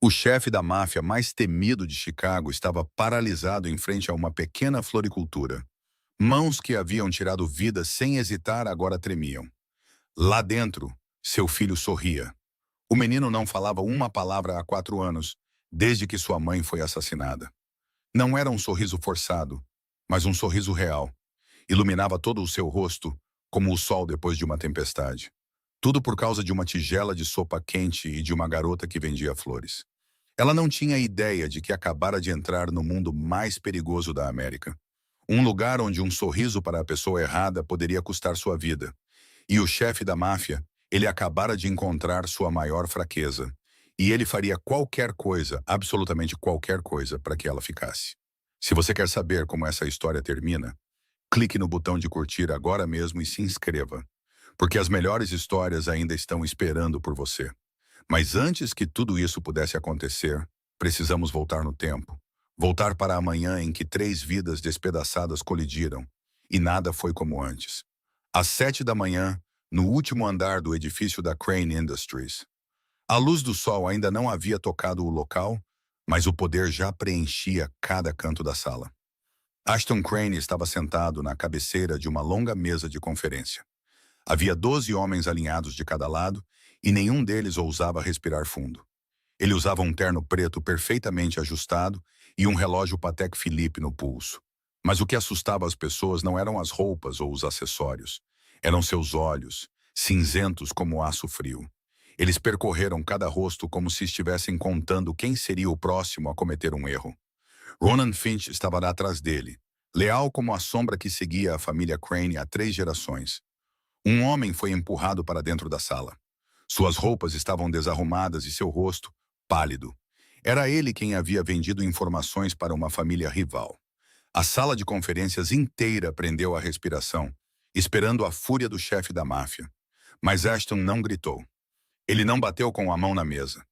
O chefe da máfia mais temido de Chicago estava paralisado em frente a uma pequena floricultura. Mãos que haviam tirado vida sem hesitar agora tremiam. Lá dentro, seu filho sorria. O menino não falava uma palavra há 4 anos, desde que sua mãe foi assassinada. Não era um sorriso forçado, mas um sorriso real. Iluminava todo o seu rosto, como o sol depois de uma tempestade. Tudo por causa de uma tigela de sopa quente e de uma garota que vendia flores. Ela não tinha ideia de que acabara de entrar no mundo mais perigoso da América. Um lugar onde um sorriso para a pessoa errada poderia custar sua vida. E o chefe da máfia, ele acabara de encontrar sua maior fraqueza. E ele faria qualquer coisa, absolutamente qualquer coisa, para que ela ficasse. Se você quer saber como essa história termina, clique no botão de curtir agora mesmo e se inscreva. Porque as melhores histórias ainda estão esperando por você. Mas antes que tudo isso pudesse acontecer, precisamos voltar no tempo. Voltar para a manhã em que 3 vidas despedaçadas colidiram, e nada foi como antes. Às 7 da manhã, no último andar do edifício da Crane Industries. A luz do sol ainda não havia tocado o local, mas o poder já preenchia cada canto da sala. Ashton Crane estava sentado na cabeceira de uma longa mesa de conferência. Havia 12 homens alinhados de cada lado, e nenhum deles ousava respirar fundo. Ele usava um terno preto perfeitamente ajustado e um relógio Patek Philippe no pulso. Mas o que assustava as pessoas não eram as roupas ou os acessórios. Eram seus olhos, cinzentos como aço frio. Eles percorreram cada rosto como se estivessem contando quem seria o próximo a cometer um erro. Ronan Finch estava lá atrás dele, leal como a sombra que seguia a família Crane há 3 gerações. Um homem foi empurrado para dentro da sala. Suas roupas estavam desarrumadas e seu rosto, pálido. Era ele quem havia vendido informações para uma família rival. A sala de conferências inteira prendeu a respiração, esperando a fúria do chefe da máfia. Mas Ashton não gritou. Ele não bateu com a mão na mesa.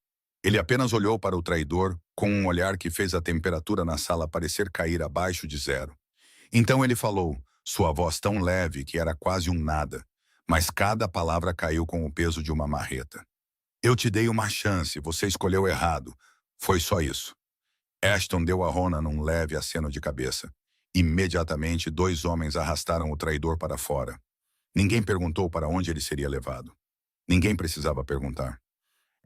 Ele apenas olhou para o traidor com um olhar que fez a temperatura na sala parecer cair abaixo de zero. Então ele falou, sua voz tão leve que era quase um nada, mas cada palavra caiu com o peso de uma marreta. Eu te dei uma chance, você escolheu errado. Foi só isso. Ashton deu a Ronan um leve aceno de cabeça. Imediatamente, 2 homens arrastaram o traidor para fora. Ninguém perguntou para onde ele seria levado. Ninguém precisava perguntar.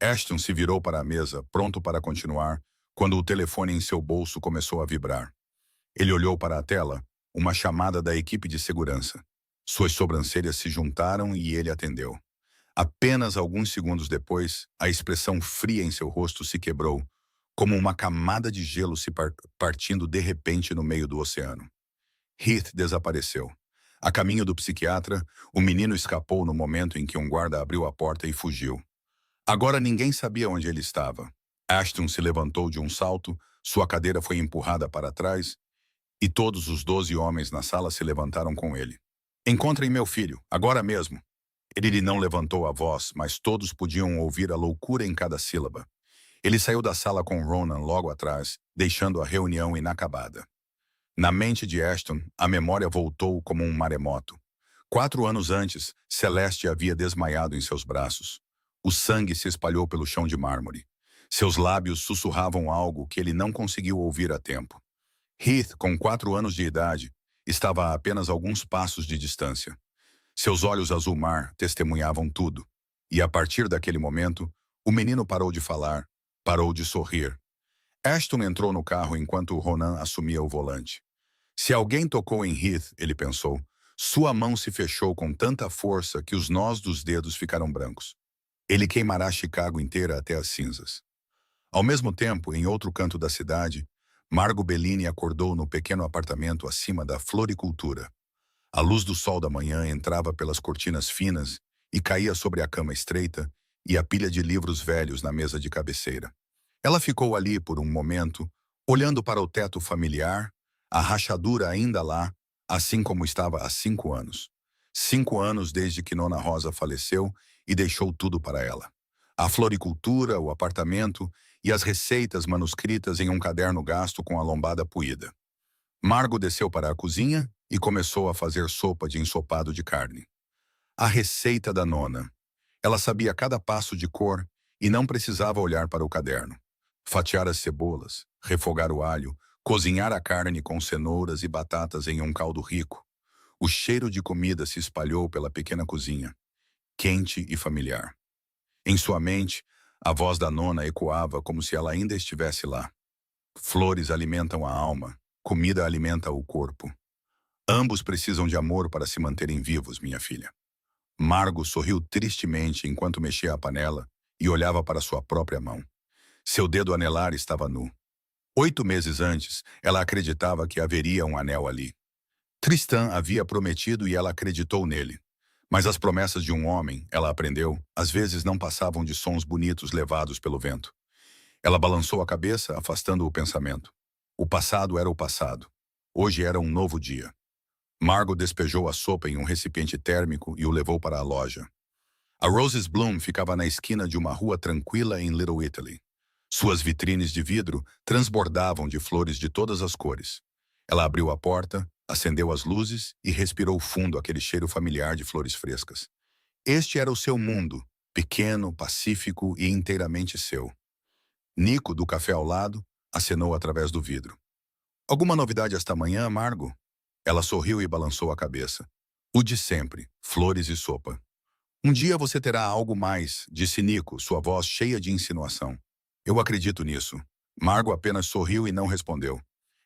Ashton se virou para a mesa, pronto para continuar, quando o telefone em seu bolso começou a vibrar. Ele olhou para a tela, uma chamada da equipe de segurança. Suas sobrancelhas se juntaram e ele atendeu. Apenas alguns segundos depois, a expressão fria em seu rosto se quebrou, como uma camada de gelo se partindo de repente no meio do oceano. Heath desapareceu. A caminho do psiquiatra, o menino escapou no momento em que um guarda abriu a porta e fugiu. Agora ninguém sabia onde ele estava. Ashton se levantou de um salto, sua cadeira foi empurrada para trás, e todos os 12 homens na sala se levantaram com ele. Encontrem meu filho, agora mesmo. Ele não levantou a voz, mas todos podiam ouvir a loucura em cada sílaba. Ele saiu da sala com Ronan logo atrás, deixando a reunião inacabada. Na mente de Ashton, a memória voltou como um maremoto. 4 anos antes, Celeste havia desmaiado em seus braços. O sangue se espalhou pelo chão de mármore. Seus lábios sussurravam algo que ele não conseguiu ouvir a tempo. Heath, com 4 anos de idade, estava a apenas alguns passos de distância. Seus olhos azul-mar testemunhavam tudo. E a partir daquele momento, o menino parou de falar, parou de sorrir. Ashton entrou no carro enquanto Ronan assumia o volante. Se alguém tocou em Heath, ele pensou, sua mão se fechou com tanta força que os nós dos dedos ficaram brancos. Ele queimará Chicago inteira até as cinzas. Ao mesmo tempo, em outro canto da cidade, Margot Bellini acordou no pequeno apartamento acima da floricultura. A luz do sol da manhã entrava pelas cortinas finas e caía sobre a cama estreita e a pilha de livros velhos na mesa de cabeceira. Ela ficou ali por um momento, olhando para o teto familiar, a rachadura ainda lá, assim como estava há 5 anos. 5 anos desde que Nona Rosa faleceu e deixou tudo para ela. A floricultura, o apartamento e as receitas manuscritas em um caderno gasto com a lombada puída. Margot desceu para a cozinha e começou a fazer sopa de ensopado de carne. A receita da Nona. Ela sabia cada passo de cor e não precisava olhar para o caderno. Fatiar as cebolas, refogar o alho, cozinhar a carne com cenouras e batatas em um caldo rico. O cheiro de comida se espalhou pela pequena cozinha, quente e familiar. Em sua mente, a voz da nona ecoava como se ela ainda estivesse lá. Flores alimentam a alma, comida alimenta o corpo. Ambos precisam de amor para se manterem vivos, minha filha. Margo sorriu tristemente enquanto mexia a panela e olhava para sua própria mão. Seu dedo anelar estava nu. 8 meses antes, ela acreditava que haveria um anel ali. Tristan havia prometido e ela acreditou nele. Mas as promessas de um homem, ela aprendeu, às vezes não passavam de sons bonitos levados pelo vento. Ela balançou a cabeça, afastando o pensamento. O passado era o passado. Hoje era um novo dia. Margot despejou a sopa em um recipiente térmico e o levou para a loja. A Roses Bloom ficava na esquina de uma rua tranquila em Little Italy. Suas vitrines de vidro transbordavam de flores de todas as cores. Ela abriu a porta, acendeu as luzes e respirou fundo aquele cheiro familiar de flores frescas. Este era o seu mundo, pequeno, pacífico e inteiramente seu. Nico, do café ao lado, acenou através do vidro. Alguma novidade esta manhã, Margo? Ela sorriu e balançou a cabeça. O de sempre, flores e sopa. Um dia você terá algo mais, disse Nico, sua voz cheia de insinuação. Eu acredito nisso. Margo apenas sorriu e não respondeu.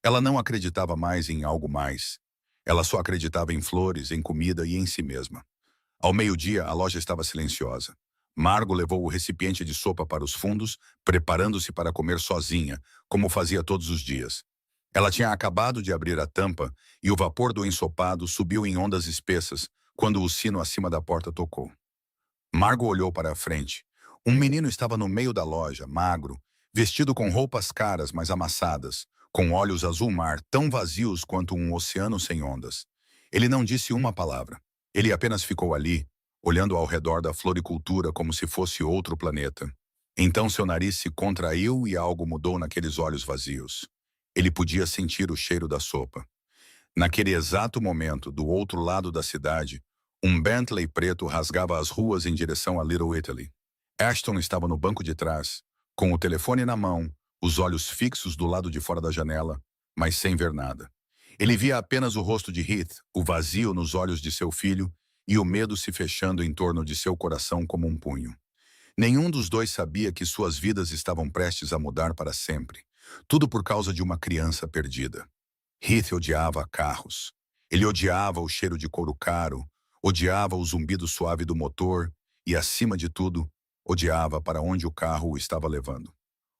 Ela não acreditava mais em algo mais. Ela só acreditava em flores, em comida e em si mesma. Ao meio-dia, a loja estava silenciosa. Margo levou o recipiente de sopa para os fundos, preparando-se para comer sozinha, como fazia todos os dias. Ela tinha acabado de abrir a tampa e o vapor do ensopado subiu em ondas espessas quando o sino acima da porta tocou. Margo olhou para a frente. Um menino estava no meio da loja, magro, vestido com roupas caras, mas amassadas, com olhos azul-mar tão vazios quanto um oceano sem ondas. Ele não disse uma palavra. Ele apenas ficou ali, olhando ao redor da floricultura como se fosse outro planeta. Então seu nariz se contraiu e algo mudou naqueles olhos vazios. Ele podia sentir o cheiro da sopa. Naquele exato momento, do outro lado da cidade, um Bentley preto rasgava as ruas em direção a Little Italy. Ashton estava no banco de trás, com o telefone na mão, os olhos fixos do lado de fora da janela, mas sem ver nada. Ele via apenas o rosto de Heath, o vazio nos olhos de seu filho e o medo se fechando em torno de seu coração como um punho. Nenhum dos dois sabia que suas vidas estavam prestes a mudar para sempre. Tudo por causa de uma criança perdida. Heath odiava carros. Ele odiava o cheiro de couro caro, odiava o zumbido suave do motor e, acima de tudo, odiava para onde o carro o estava levando.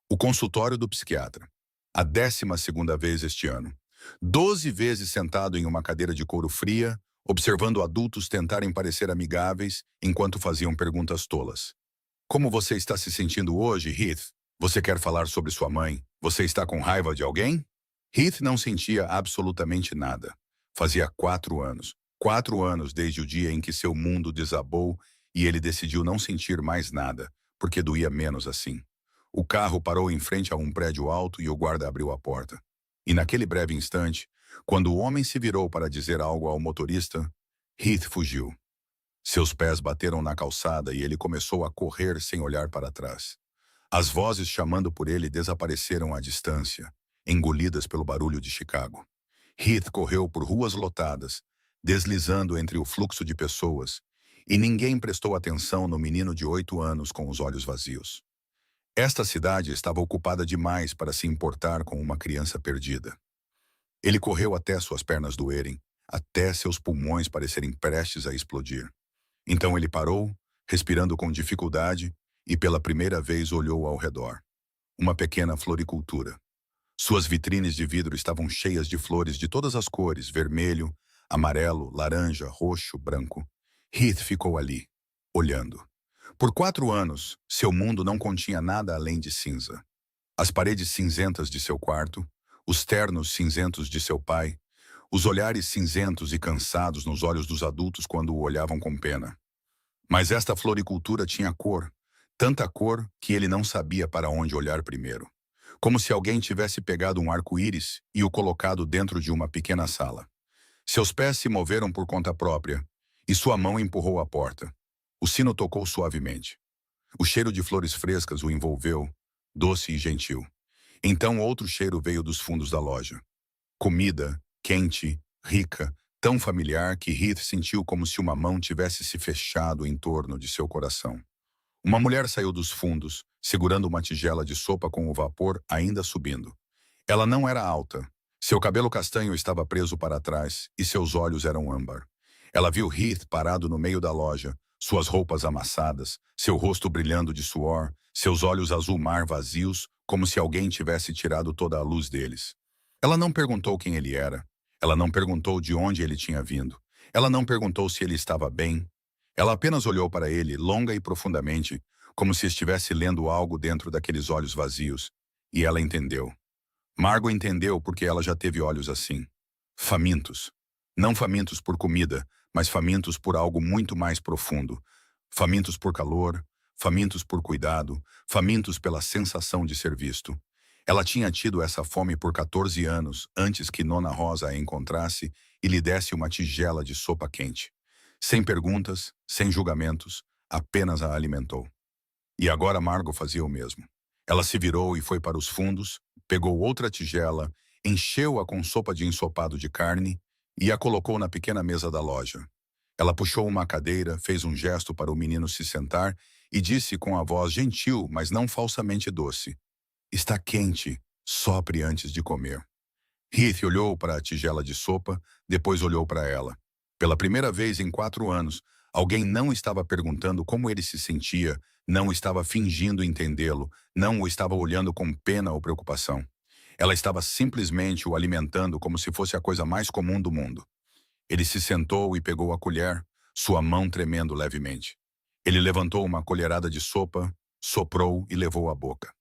O consultório do psiquiatra. A 12ª vez este ano. 12 vezes sentado em uma cadeira de couro fria, observando adultos tentarem parecer amigáveis enquanto faziam perguntas tolas. Como você está se sentindo hoje, Heath? Você quer falar sobre sua mãe? Você está com raiva de alguém? Heath não sentia absolutamente nada. Fazia 4 anos. 4 anos desde o dia em que seu mundo desabou e ele decidiu não sentir mais nada, porque doía menos assim. O carro parou em frente a um prédio alto e o guarda abriu a porta. E naquele breve instante, quando o homem se virou para dizer algo ao motorista, Heath fugiu. Seus pés bateram na calçada e ele começou a correr sem olhar para trás. As vozes chamando por ele desapareceram à distância, engolidas pelo barulho de Chicago. Heath correu por ruas lotadas, deslizando entre o fluxo de pessoas, e ninguém prestou atenção no menino de 8 anos com os olhos vazios. Esta cidade estava ocupada demais para se importar com uma criança perdida. Ele correu até suas pernas doerem, até seus pulmões parecerem prestes a explodir. Então ele parou, respirando com dificuldade, e pela primeira vez olhou ao redor. Uma pequena floricultura. Suas vitrines de vidro estavam cheias de flores de todas as cores, vermelho, amarelo, laranja, roxo, branco. Heath ficou ali, olhando. Por 4 anos, seu mundo não continha nada além de cinza. As paredes cinzentas de seu quarto, os ternos cinzentos de seu pai, os olhares cinzentos e cansados nos olhos dos adultos quando o olhavam com pena. Mas esta floricultura tinha cor, tanta cor que ele não sabia para onde olhar primeiro. Como se alguém tivesse pegado um arco-íris e o colocado dentro de uma pequena sala. Seus pés se moveram por conta própria, e sua mão empurrou a porta. O sino tocou suavemente. O cheiro de flores frescas o envolveu, doce e gentil. Então outro cheiro veio dos fundos da loja. Comida, quente, rica, tão familiar que Heath sentiu como se uma mão tivesse se fechado em torno de seu coração. Uma mulher saiu dos fundos, segurando uma tigela de sopa com o vapor ainda subindo. Ela não era alta. Seu cabelo castanho estava preso para trás e seus olhos eram âmbar. Ela viu Heath parado no meio da loja, suas roupas amassadas, seu rosto brilhando de suor, seus olhos azul-mar vazios, como se alguém tivesse tirado toda a luz deles. Ela não perguntou quem ele era. Ela não perguntou de onde ele tinha vindo. Ela não perguntou se ele estava bem. Ela apenas olhou para ele, longa e profundamente, como se estivesse lendo algo dentro daqueles olhos vazios. E ela entendeu. Margot entendeu porque ela já teve olhos assim. Famintos. Não famintos por comida, mas famintos por algo muito mais profundo. Famintos por calor, famintos por cuidado, famintos pela sensação de ser visto. Ela tinha tido essa fome por 14 anos, antes que Nona Rosa a encontrasse e lhe desse uma tigela de sopa quente. Sem perguntas, sem julgamentos, apenas a alimentou. E agora Margot fazia o mesmo. Ela se virou e foi para os fundos, pegou outra tigela, encheu-a com sopa de ensopado de carne e a colocou na pequena mesa da loja. Ela puxou uma cadeira, fez um gesto para o menino se sentar e disse com a voz gentil, mas não falsamente doce: "Está quente, sopre antes de comer." Heath olhou para a tigela de sopa, depois olhou para ela. Pela primeira vez em 4 anos, alguém não estava perguntando como ele se sentia, não estava fingindo entendê-lo, não o estava olhando com pena ou preocupação. Ela estava simplesmente o alimentando como se fosse a coisa mais comum do mundo. Ele se sentou e pegou a colher, sua mão tremendo levemente. Ele levantou uma colherada de sopa, soprou e levou à boca.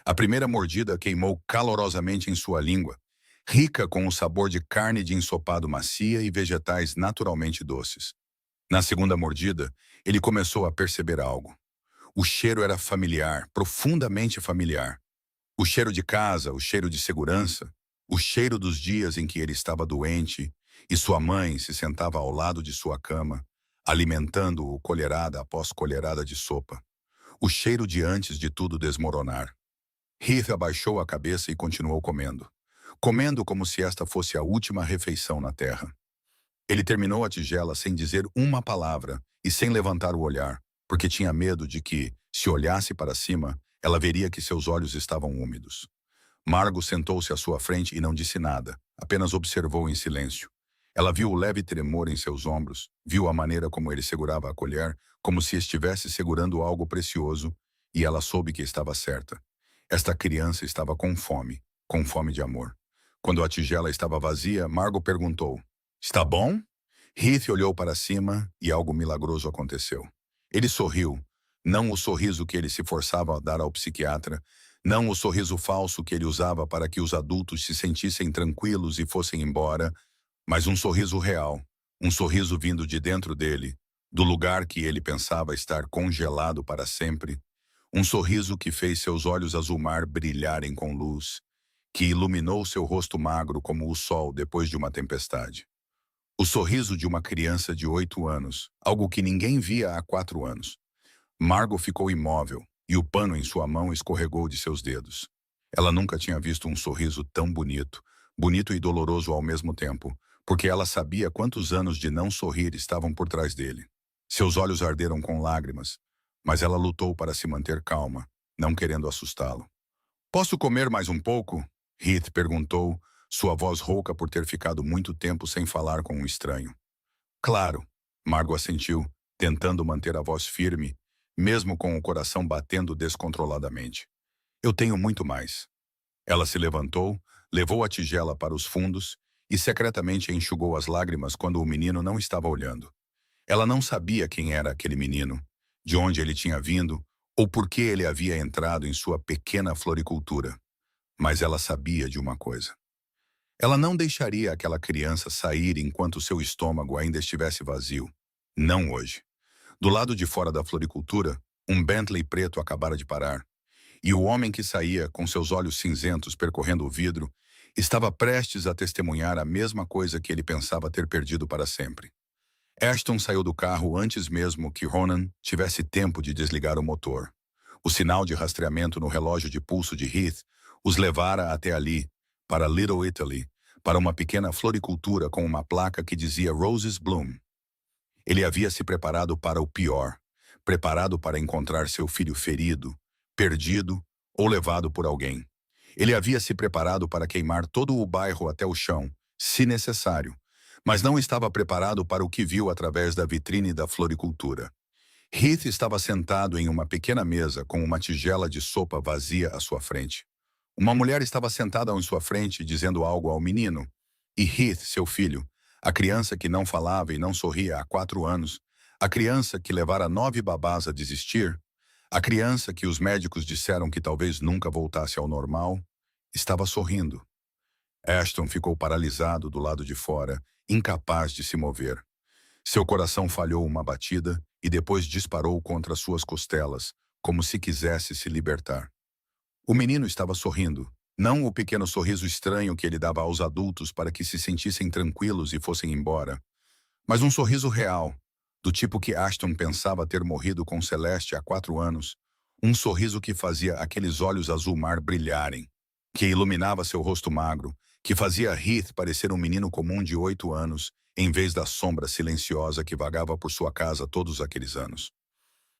A primeira mordida queimou calorosamente em sua língua, rica com o sabor de carne de ensopado macia e vegetais naturalmente doces. Na segunda mordida, ele começou a perceber algo. O cheiro era familiar, profundamente familiar. O cheiro de casa, o cheiro de segurança, o cheiro dos dias em que ele estava doente e sua mãe se sentava ao lado de sua cama, alimentando-o colherada após colherada de sopa. O cheiro de antes de tudo desmoronar. Heath abaixou a cabeça e continuou comendo. Comendo como se esta fosse a última refeição na terra. Ele terminou a tigela sem dizer uma palavra e sem levantar o olhar, porque tinha medo de que, se olhasse para cima, ela veria que seus olhos estavam úmidos. Margot sentou-se à sua frente e não disse nada, apenas observou em silêncio. Ela viu o leve tremor em seus ombros, viu a maneira como ele segurava a colher, como se estivesse segurando algo precioso, e ela soube que estava certa. Esta criança estava com fome de amor. Quando a tigela estava vazia, Margot perguntou: "Está bom?" Heath olhou para cima e algo milagroso aconteceu. Ele sorriu, não o sorriso que ele se forçava a dar ao psiquiatra, não o sorriso falso que ele usava para que os adultos se sentissem tranquilos e fossem embora, mas um sorriso real, um sorriso vindo de dentro dele, do lugar que ele pensava estar congelado para sempre, um sorriso que fez seus olhos azul-mar brilharem com luz, que iluminou seu rosto magro como o sol depois de uma tempestade. O sorriso de uma criança de 8 anos, algo que ninguém via há 4 anos. Margot ficou imóvel, e o pano em sua mão escorregou de seus dedos. Ela nunca tinha visto um sorriso tão bonito, bonito e doloroso ao mesmo tempo, porque ela sabia quantos anos de não sorrir estavam por trás dele. Seus olhos arderam com lágrimas, mas ela lutou para se manter calma, não querendo assustá-lo. "Posso comer mais um pouco?" Heath perguntou, sua voz rouca por ter ficado muito tempo sem falar com um estranho. "Claro," Margot assentiu, tentando manter a voz firme, mesmo com o coração batendo descontroladamente. "Eu tenho muito mais." Ela se levantou, levou a tigela para os fundos e secretamente enxugou as lágrimas quando o menino não estava olhando. Ela não sabia quem era aquele menino, de onde ele tinha vindo ou por que ele havia entrado em sua pequena floricultura. Mas ela sabia de uma coisa. Ela não deixaria aquela criança sair enquanto seu estômago ainda estivesse vazio. Não hoje. Do lado de fora da floricultura, um Bentley preto acabara de parar, e o homem que saía, com seus olhos cinzentos percorrendo o vidro, estava prestes a testemunhar a mesma coisa que ele pensava ter perdido para sempre. Ashton saiu do carro antes mesmo que Ronan tivesse tempo de desligar o motor. O sinal de rastreamento no relógio de pulso de Heath os levara até ali, para Little Italy, para uma pequena floricultura com uma placa que dizia Roses Bloom. Ele havia se preparado para o pior, preparado para encontrar seu filho ferido, perdido ou levado por alguém. Ele havia se preparado para queimar todo o bairro até o chão, se necessário, mas não estava preparado para o que viu através da vitrine da floricultura. Heath estava sentado em uma pequena mesa com uma tigela de sopa vazia à sua frente. Uma mulher estava sentada em sua frente dizendo algo ao menino, e Heath, seu filho, a criança que não falava e não sorria há 4 anos, a criança que levara 9 babás a desistir, a criança que os médicos disseram que talvez nunca voltasse ao normal, estava sorrindo. Ashton ficou paralisado do lado de fora, incapaz de se mover. Seu coração falhou uma batida e depois disparou contra suas costelas, como se quisesse se libertar. O menino estava sorrindo, não o pequeno sorriso estranho que ele dava aos adultos para que se sentissem tranquilos e fossem embora, mas um sorriso real, do tipo que Ashton pensava ter morrido com Celeste há 4 anos, um sorriso que fazia aqueles olhos azul-mar brilharem, que iluminava seu rosto magro, que fazia Heath parecer um menino comum de 8 anos, em vez da sombra silenciosa que vagava por sua casa todos aqueles anos.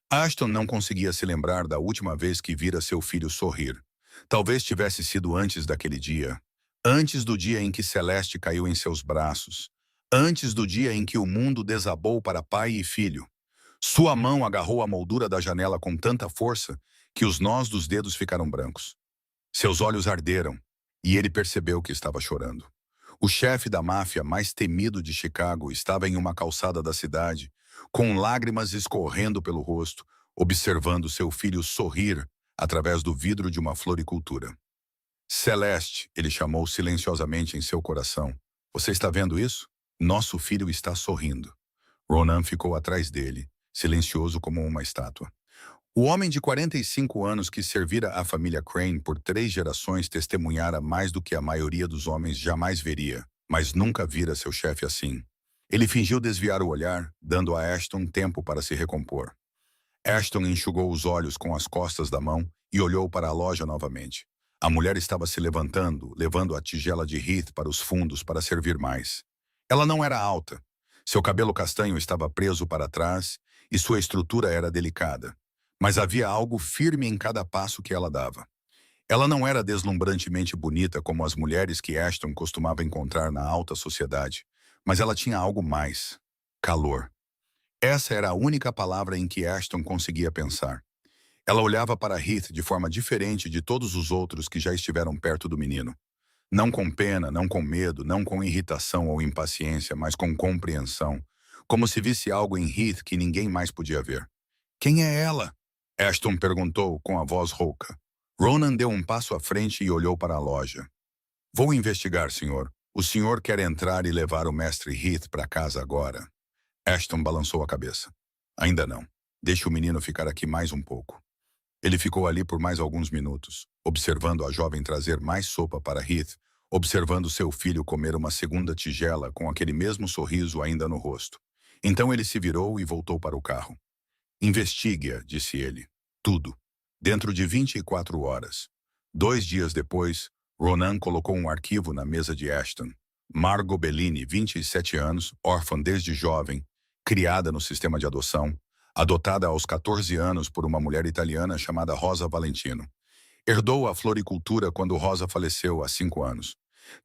Ashton não conseguia se lembrar da última vez que vira seu filho sorrir. Talvez tivesse sido antes daquele dia. Antes do dia em que Celeste caiu em seus braços. Antes do dia em que o mundo desabou para pai e filho. Sua mão agarrou a moldura da janela com tanta força que os nós dos dedos ficaram brancos. Seus olhos arderam, e ele percebeu que estava chorando. O chefe da máfia mais temido de Chicago estava em uma calçada da cidade, com lágrimas escorrendo pelo rosto, observando seu filho sorrir através do vidro de uma floricultura. Celeste, ele chamou silenciosamente em seu coração. Você está vendo isso? Nosso filho está sorrindo. Ronan ficou atrás dele, silencioso como uma estátua. O homem de 45 anos que servira a família Crane por 3 gerações testemunhara mais do que a maioria dos homens jamais veria, mas nunca vira seu chefe assim. Ele fingiu desviar o olhar, dando a Ashton tempo para se recompor. Ashton enxugou os olhos com as costas da mão e olhou para a loja novamente. A mulher estava se levantando, levando a tigela de Heath para os fundos para servir mais. Ela não era alta. Seu cabelo castanho estava preso para trás e sua estrutura era delicada. Mas havia algo firme em cada passo que ela dava. Ela não era deslumbrantemente bonita como as mulheres que Ashton costumava encontrar na alta sociedade, mas ela tinha algo mais: calor. Essa era a única palavra em que Ashton conseguia pensar. Ela olhava para Heath de forma diferente de todos os outros que já estiveram perto do menino. Não com pena, não com medo, não com irritação ou impaciência, mas com compreensão, como se visse algo em Heath que ninguém mais podia ver. Quem é ela? Ashton perguntou com a voz rouca. Ronan deu um passo à frente e olhou para a loja. Vou investigar, senhor. O senhor quer entrar e levar o mestre Heath para casa agora? Ashton balançou a cabeça. Ainda não. Deixe o menino ficar aqui mais um pouco. Ele ficou ali por mais alguns minutos, observando a jovem trazer mais sopa para Heath, observando seu filho comer uma segunda tigela com aquele mesmo sorriso ainda no rosto. Então ele se virou e voltou para o carro. Investigue-a, disse ele. Tudo. Dentro de 24 horas. 2 dias depois, Ronan colocou um arquivo na mesa de Ashton. Margot Bellini, 27 anos, órfã desde jovem, criada no sistema de adoção, adotada aos 14 anos por uma mulher italiana chamada Rosa Valentino. Herdou a floricultura quando Rosa faleceu há 5 anos.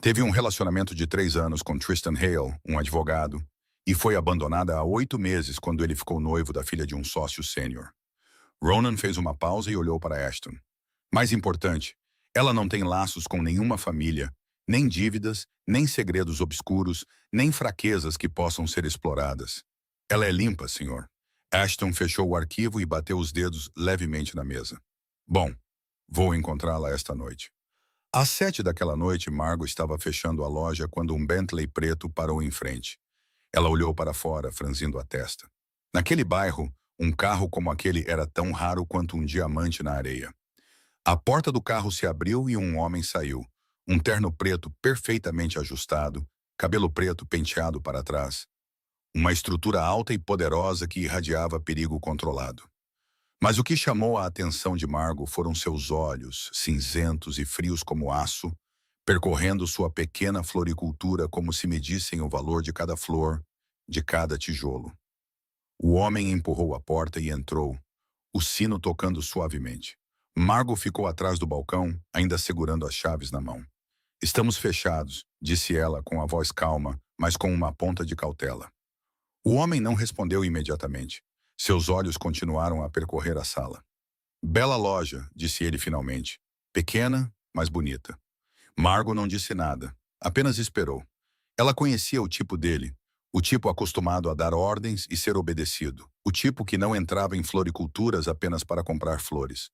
Teve um relacionamento de 3 anos com Tristan Hale, um advogado, e foi abandonada há 8 meses quando ele ficou noivo da filha de um sócio sênior. Ronan fez uma pausa e olhou para Ashton. Mais importante, ela não tem laços com nenhuma família, nem dívidas, nem segredos obscuros, nem fraquezas que possam ser exploradas. Ela é limpa, senhor. Ashton fechou o arquivo e bateu os dedos levemente na mesa. Bom, vou encontrá-la esta noite. Às 7 daquela noite, Margot estava fechando a loja quando um Bentley preto parou em frente. Ela olhou para fora, franzindo a testa. Naquele bairro, um carro como aquele era tão raro quanto um diamante na areia. A porta do carro se abriu e um homem saiu. Um terno preto perfeitamente ajustado, cabelo preto penteado para trás. Uma estrutura alta e poderosa que irradiava perigo controlado. Mas o que chamou a atenção de Margot foram seus olhos, cinzentos e frios como aço, percorrendo sua pequena floricultura como se medissem o valor de cada flor, de cada tijolo. O homem empurrou a porta e entrou, o sino tocando suavemente. Margot ficou atrás do balcão, ainda segurando as chaves na mão. Estamos fechados, disse ela com a voz calma, mas com uma ponta de cautela. O homem não respondeu imediatamente. Seus olhos continuaram a percorrer a sala. Bela loja, disse ele finalmente. Pequena, mas bonita. Margot não disse nada, apenas esperou. Ela conhecia o tipo dele, o tipo acostumado a dar ordens e ser obedecido, o tipo que não entrava em floriculturas apenas para comprar flores.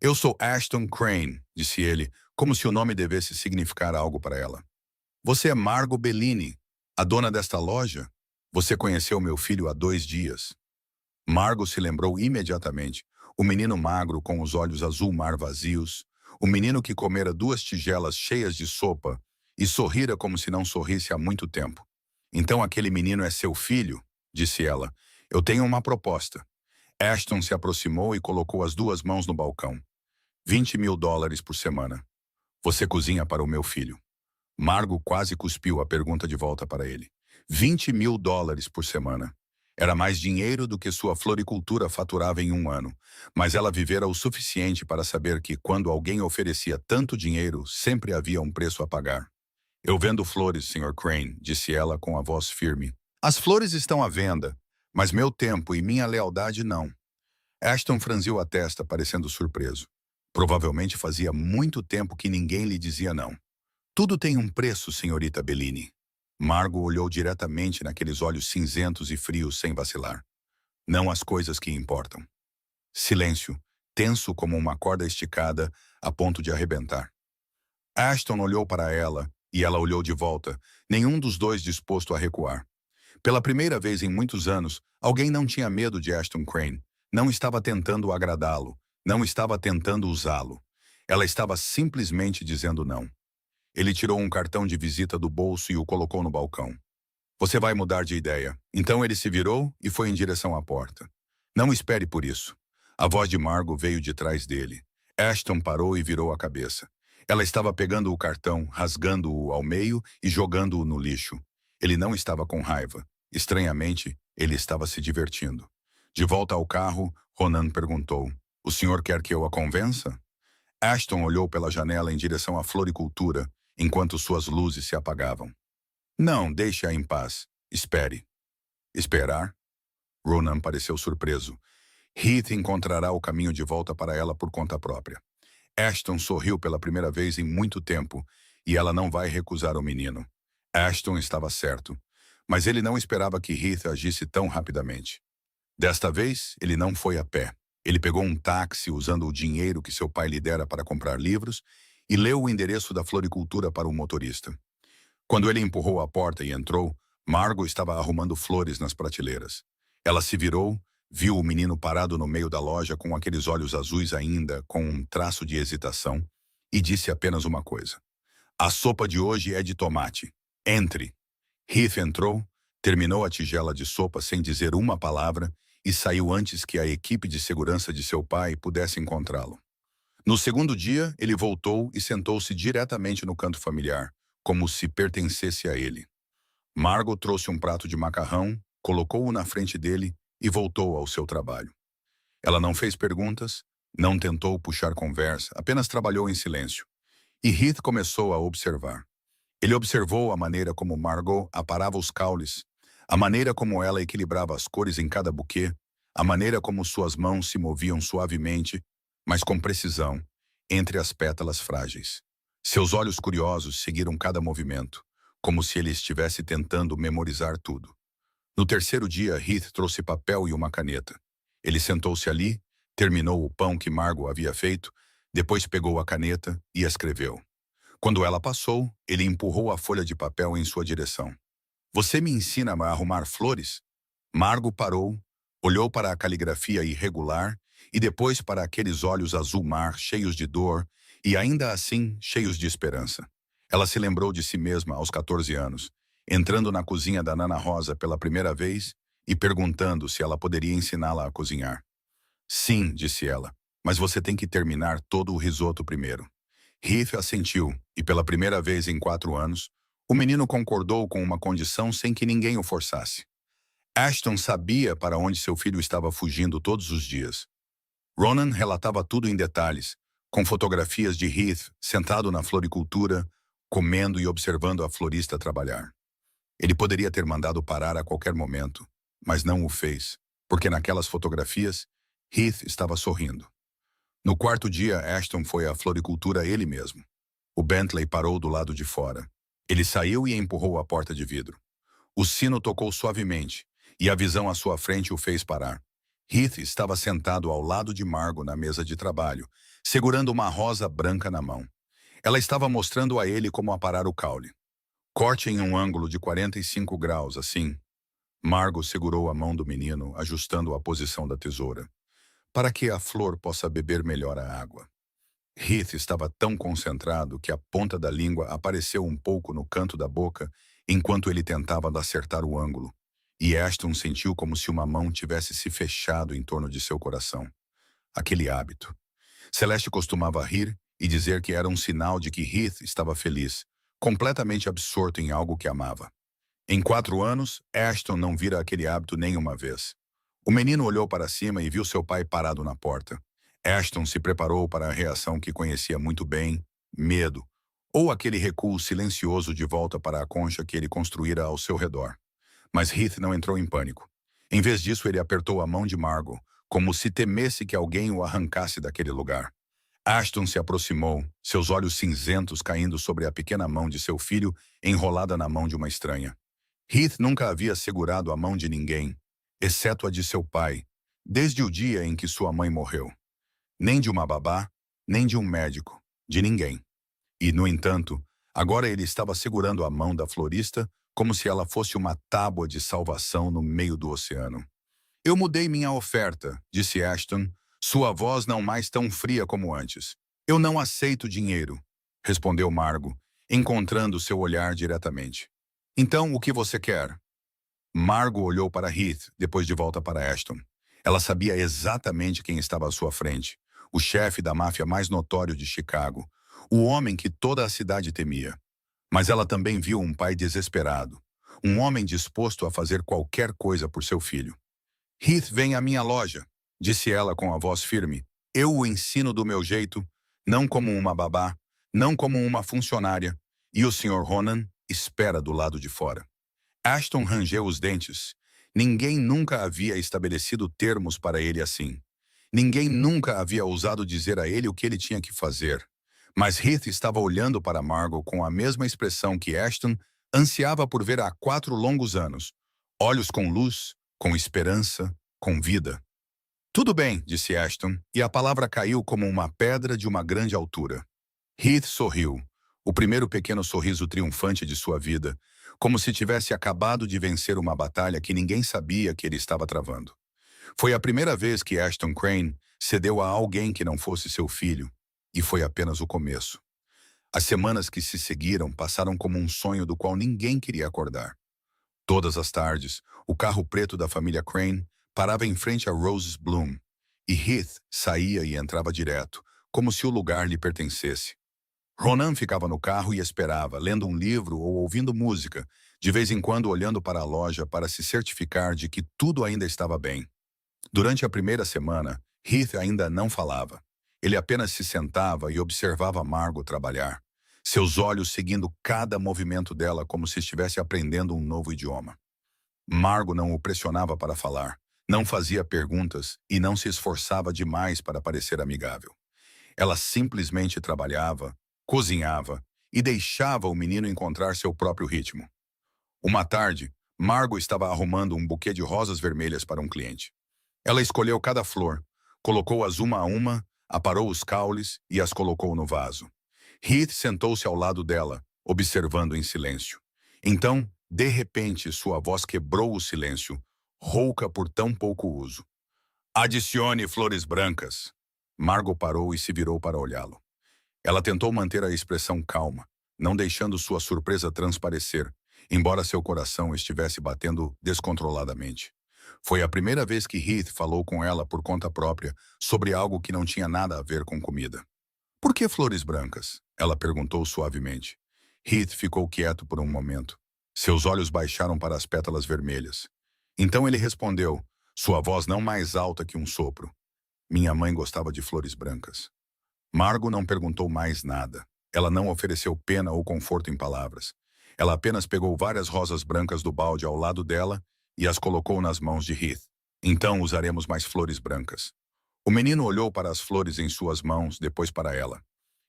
Eu sou Ashton Crane, disse ele, como se o nome devesse significar algo para ela. Você é Margot Bellini, a dona desta loja? Você conheceu meu filho há 2 dias. Margot se lembrou imediatamente. O menino magro com os olhos azul-mar vazios, o menino que comera 2 tigelas cheias de sopa e sorrira como se não sorrisse há muito tempo. Então aquele menino é seu filho? Disse ela. Eu tenho uma proposta. Ashton se aproximou e colocou as 2 mãos no balcão. $20.000 por semana. Você cozinha para o meu filho. Margot quase cuspiu a pergunta de volta para ele. $20.000 por semana. Era mais dinheiro do que sua floricultura faturava em 1 ano, mas ela vivera o suficiente para saber que, quando alguém oferecia tanto dinheiro, sempre havia um preço a pagar. Eu vendo flores, Sr. Crane, disse ela com a voz firme. As flores estão à venda, mas meu tempo e minha lealdade não. Ashton franziu a testa, parecendo surpreso. Provavelmente fazia muito tempo que ninguém lhe dizia não. Tudo tem um preço, senhorita Bellini. Margot olhou diretamente naqueles olhos cinzentos e frios sem vacilar. Não as coisas que importam. Silêncio, tenso como uma corda esticada, a ponto de arrebentar. Ashton olhou para ela, e ela olhou de volta, nenhum dos dois disposto a recuar. Pela primeira vez em muitos anos, alguém não tinha medo de Ashton Crane. Não estava tentando agradá-lo, não estava tentando usá-lo. Ela estava simplesmente dizendo não. Ele tirou um cartão de visita do bolso e o colocou no balcão. Você vai mudar de ideia. Então ele se virou e foi em direção à porta. Não espere por isso. A voz de Margot veio de trás dele. Ashton parou e virou a cabeça. Ela estava pegando o cartão, rasgando-o ao meio e jogando-o no lixo. Ele não estava com raiva. Estranhamente, ele estava se divertindo. De volta ao carro, Ronan perguntou, o senhor quer que eu a convença? Ashton olhou pela janela em direção à floricultura, enquanto suas luzes se apagavam. Não, deixe-a em paz. Espere. Esperar? Ronan pareceu surpreso. Heath encontrará o caminho de volta para ela por conta própria. Ashton sorriu pela primeira vez em muito tempo, e ela não vai recusar o menino. Ashton estava certo, mas ele não esperava que Heath agisse tão rapidamente. Desta vez, ele não foi a pé. Ele pegou um táxi usando o dinheiro que seu pai lhe dera para comprar livros e leu o endereço da floricultura para o motorista. Quando ele empurrou a porta e entrou, Margot estava arrumando flores nas prateleiras. Ela se virou, viu o menino parado no meio da loja com aqueles olhos azuis ainda, com um traço de hesitação, e disse apenas uma coisa. A sopa de hoje é de tomate. Entre. Heath entrou, terminou a tigela de sopa sem dizer uma palavra e saiu antes que a equipe de segurança de seu pai pudesse encontrá-lo. No segundo dia, ele voltou e sentou-se diretamente no canto familiar, como se pertencesse a ele. Margot trouxe um prato de macarrão, colocou-o na frente dele e voltou ao seu trabalho. Ela não fez perguntas, não tentou puxar conversa, apenas trabalhou em silêncio. E Heath começou a observar. Ele observou a maneira como Margot aparava os caules, a maneira como ela equilibrava as cores em cada buquê, a maneira como suas mãos se moviam suavemente, mas com precisão, entre as pétalas frágeis. Seus olhos curiosos seguiram cada movimento, como se ele estivesse tentando memorizar tudo. No terceiro dia, Heath trouxe papel e uma caneta. Ele sentou-se ali, terminou o pão que Margot havia feito, depois pegou a caneta e escreveu. Quando ela passou, ele empurrou a folha de papel em sua direção. Você me ensina a arrumar flores? Margot parou, olhou para a caligrafia irregular e depois para aqueles olhos azul-mar cheios de dor e ainda assim cheios de esperança. Ela se lembrou de si mesma aos 14 anos, entrando na cozinha da Nana Rosa pela primeira vez e perguntando se ela poderia ensiná-la a cozinhar. Sim, disse ela, mas você tem que terminar todo o risoto primeiro. Heath assentiu, e pela primeira vez em 4 anos, o menino concordou com uma condição sem que ninguém o forçasse. Ashton sabia para onde seu filho estava fugindo todos os dias. Ronan relatava tudo em detalhes, com fotografias de Heath sentado na floricultura, comendo e observando a florista trabalhar. Ele poderia ter mandado parar a qualquer momento, mas não o fez, porque naquelas fotografias, Heath estava sorrindo. No quarto dia, Ashton foi à floricultura ele mesmo. O Bentley parou do lado de fora. Ele saiu e empurrou a porta de vidro. O sino tocou suavemente, e a visão à sua frente o fez parar. Heath estava sentado ao lado de Margot na mesa de trabalho, segurando uma rosa branca na mão. Ela estava mostrando a ele como aparar o caule. Corte em um ângulo de 45 graus, assim. Margot segurou a mão do menino, ajustando a posição da tesoura, para que a flor possa beber melhor a água. Heath estava tão concentrado que a ponta da língua apareceu um pouco no canto da boca enquanto ele tentava acertar o ângulo, e Ashton sentiu como se uma mão tivesse se fechado em torno de seu coração. Aquele hábito. Celeste costumava rir e dizer que era um sinal de que Heath estava feliz, completamente absorto em algo que amava. Em 4 anos, Ashton não vira aquele hábito nenhuma vez. O menino olhou para cima e viu seu pai parado na porta. Ashton se preparou para a reação que conhecia muito bem, medo, ou aquele recuo silencioso de volta para a concha que ele construíra ao seu redor. Mas Heath não entrou em pânico. Em vez disso, ele apertou a mão de Margot, como se temesse que alguém o arrancasse daquele lugar. Ashton se aproximou, seus olhos cinzentos caindo sobre a pequena mão de seu filho enrolada na mão de uma estranha. Heath nunca havia segurado a mão de ninguém, exceto a de seu pai, desde o dia em que sua mãe morreu. Nem de uma babá, nem de um médico, de ninguém. E, no entanto, agora ele estava segurando a mão da florista como se ela fosse uma tábua de salvação no meio do oceano. Eu mudei minha oferta, disse Ashton, sua voz não mais tão fria como antes. Eu não aceito dinheiro, respondeu Margot, encontrando seu olhar diretamente. Então, o que você quer? Margot olhou para Heath, depois de volta para Ashton. Ela sabia exatamente quem estava à sua frente. O chefe da máfia mais notório de Chicago. O homem que toda a cidade temia. Mas ela também viu um pai desesperado. Um homem disposto a fazer qualquer coisa por seu filho. Heath vem à minha loja, disse ela com a voz firme. Eu o ensino do meu jeito, não como uma babá, não como uma funcionária. E o Sr. Ronan espera do lado de fora. Ashton rangeu os dentes. Ninguém nunca havia estabelecido termos para ele assim. Ninguém nunca havia ousado dizer a ele o que ele tinha que fazer. Mas Heath estava olhando para Margot com a mesma expressão que Ashton ansiava por ver há 4 longos anos. Olhos com luz, com esperança, com vida. Tudo bem, disse Ashton, e a palavra caiu como uma pedra de uma grande altura. Heath sorriu, o primeiro pequeno sorriso triunfante de sua vida, como se tivesse acabado de vencer uma batalha que ninguém sabia que ele estava travando. Foi a primeira vez que Ashton Crane cedeu a alguém que não fosse seu filho, e foi apenas o começo. As semanas que se seguiram passaram como um sonho do qual ninguém queria acordar. Todas as tardes, o carro preto da família Crane parava em frente a Rose's Bloom, e Heath saía e entrava direto, como se o lugar lhe pertencesse. Ronan ficava no carro e esperava, lendo um livro ou ouvindo música, de vez em quando olhando para a loja para se certificar de que tudo ainda estava bem. Durante a primeira semana, Heath ainda não falava. Ele apenas se sentava e observava Margot trabalhar, seus olhos seguindo cada movimento dela como se estivesse aprendendo um novo idioma. Margot não o pressionava para falar, não fazia perguntas e não se esforçava demais para parecer amigável. Ela simplesmente trabalhava, cozinhava e deixava o menino encontrar seu próprio ritmo. Uma tarde, Margot estava arrumando um buquê de rosas vermelhas para um cliente. Ela escolheu cada flor, colocou-as uma a uma, aparou os caules e as colocou no vaso. Heath sentou-se ao lado dela, observando em silêncio. Então, de repente, sua voz quebrou o silêncio, rouca por tão pouco uso. Adicione flores brancas. Margot parou e se virou para olhá-lo. Ela tentou manter a expressão calma, não deixando sua surpresa transparecer, embora seu coração estivesse batendo descontroladamente. Foi a primeira vez que Heath falou com ela por conta própria sobre algo que não tinha nada a ver com comida. Por que flores brancas? Ela perguntou suavemente. Heath ficou quieto por um momento. Seus olhos baixaram para as pétalas vermelhas. Então ele respondeu, sua voz não mais alta que um sopro. Minha mãe gostava de flores brancas. Margot não perguntou mais nada. Ela não ofereceu pena ou conforto em palavras. Ela apenas pegou várias rosas brancas do balde ao lado dela e as colocou nas mãos de Heath. Então usaremos mais flores brancas. O menino olhou para as flores em suas mãos, depois para ela.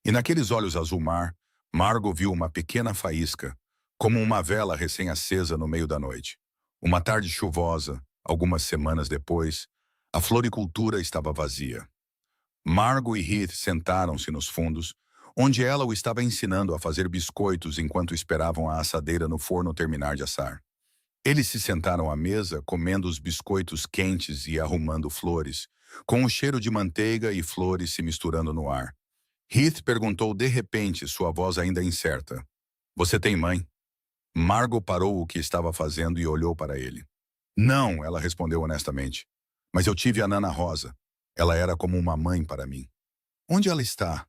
E naqueles olhos azul mar, Margot viu uma pequena faísca, como uma vela recém-acesa no meio da noite. Uma tarde chuvosa, algumas semanas depois, a floricultura estava vazia. Margot e Heath sentaram-se nos fundos, onde ela o estava ensinando a fazer biscoitos enquanto esperavam a assadeira no forno terminar de assar. Eles se sentaram à mesa, comendo os biscoitos quentes e arrumando flores, com o cheiro de manteiga e flores se misturando no ar. Heath perguntou de repente, sua voz ainda incerta. Você tem mãe? Margot parou o que estava fazendo e olhou para ele. Não, ela respondeu honestamente. Mas eu tive a Nana Rosa. Ela era como uma mãe para mim. Onde ela está?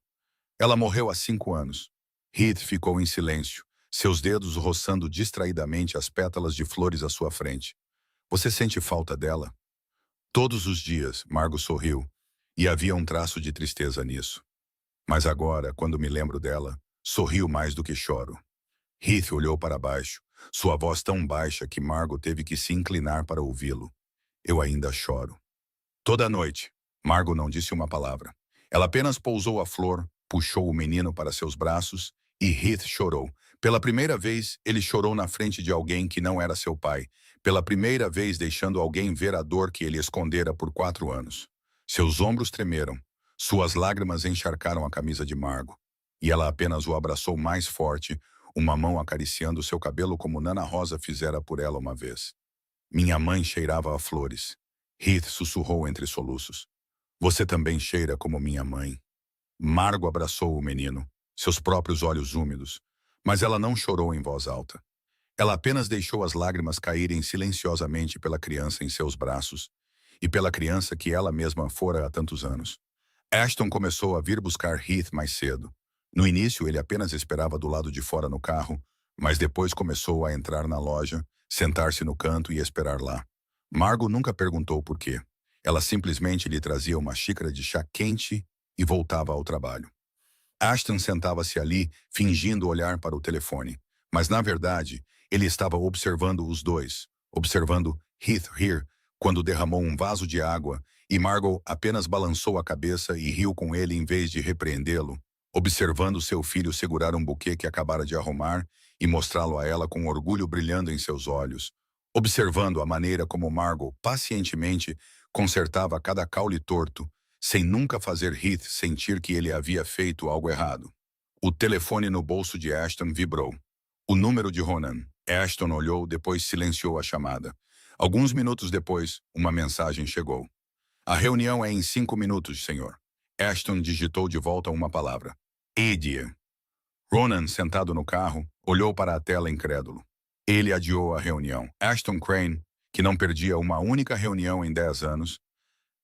Ela morreu há 5 anos. Heath ficou em silêncio, seus dedos roçando distraidamente as pétalas de flores à sua frente. Você sente falta dela? Todos os dias, Margot sorriu, e havia um traço de tristeza nisso. Mas agora, quando me lembro dela, sorrio mais do que choro. Heath olhou para baixo, sua voz tão baixa que Margot teve que se inclinar para ouvi-lo. Eu ainda choro. Toda noite, Margot não disse uma palavra. Ela apenas pousou a flor, puxou o menino para seus braços e Heath chorou. Pela primeira vez, ele chorou na frente de alguém que não era seu pai. Pela primeira vez, deixando alguém ver a dor que ele escondera por 4 anos. Seus ombros tremeram. Suas lágrimas encharcaram a camisa de Margot. E ela apenas o abraçou mais forte, uma mão acariciando seu cabelo como Nana Rosa fizera por ela uma vez. Minha mãe cheirava a flores. Heath sussurrou entre soluços. Você também cheira como minha mãe. Margot abraçou o menino, seus próprios olhos úmidos, mas ela não chorou em voz alta. Ela apenas deixou as lágrimas caírem silenciosamente pela criança em seus braços e pela criança que ela mesma fora há tantos anos. Ashton começou a vir buscar Heath mais cedo. No início, ele apenas esperava do lado de fora no carro, mas depois começou a entrar na loja, sentar-se no canto e esperar lá. Margot nunca perguntou por quê. Ela simplesmente lhe trazia uma xícara de chá quente e voltava ao trabalho. Ashton sentava-se ali, fingindo olhar para o telefone, mas na verdade, ele estava observando os dois, observando Heath rir quando derramou um vaso de água e Margot apenas balançou a cabeça e riu com ele em vez de repreendê-lo, observando seu filho segurar um buquê que acabara de arrumar e mostrá-lo a ela com orgulho brilhando em seus olhos, observando a maneira como Margot pacientemente consertava cada caule torto, sem nunca fazer Heath sentir que ele havia feito algo errado. O telefone no bolso de Ashton vibrou. O número de Ronan. Ashton olhou, depois silenciou a chamada. Alguns minutos depois, uma mensagem chegou. A reunião é em 5 minutos, senhor. Ashton digitou de volta uma palavra. Edia. Ronan, sentado no carro, olhou para a tela incrédulo. Ele adiou a reunião. Ashton Crane, que não perdia uma única reunião em 10 anos,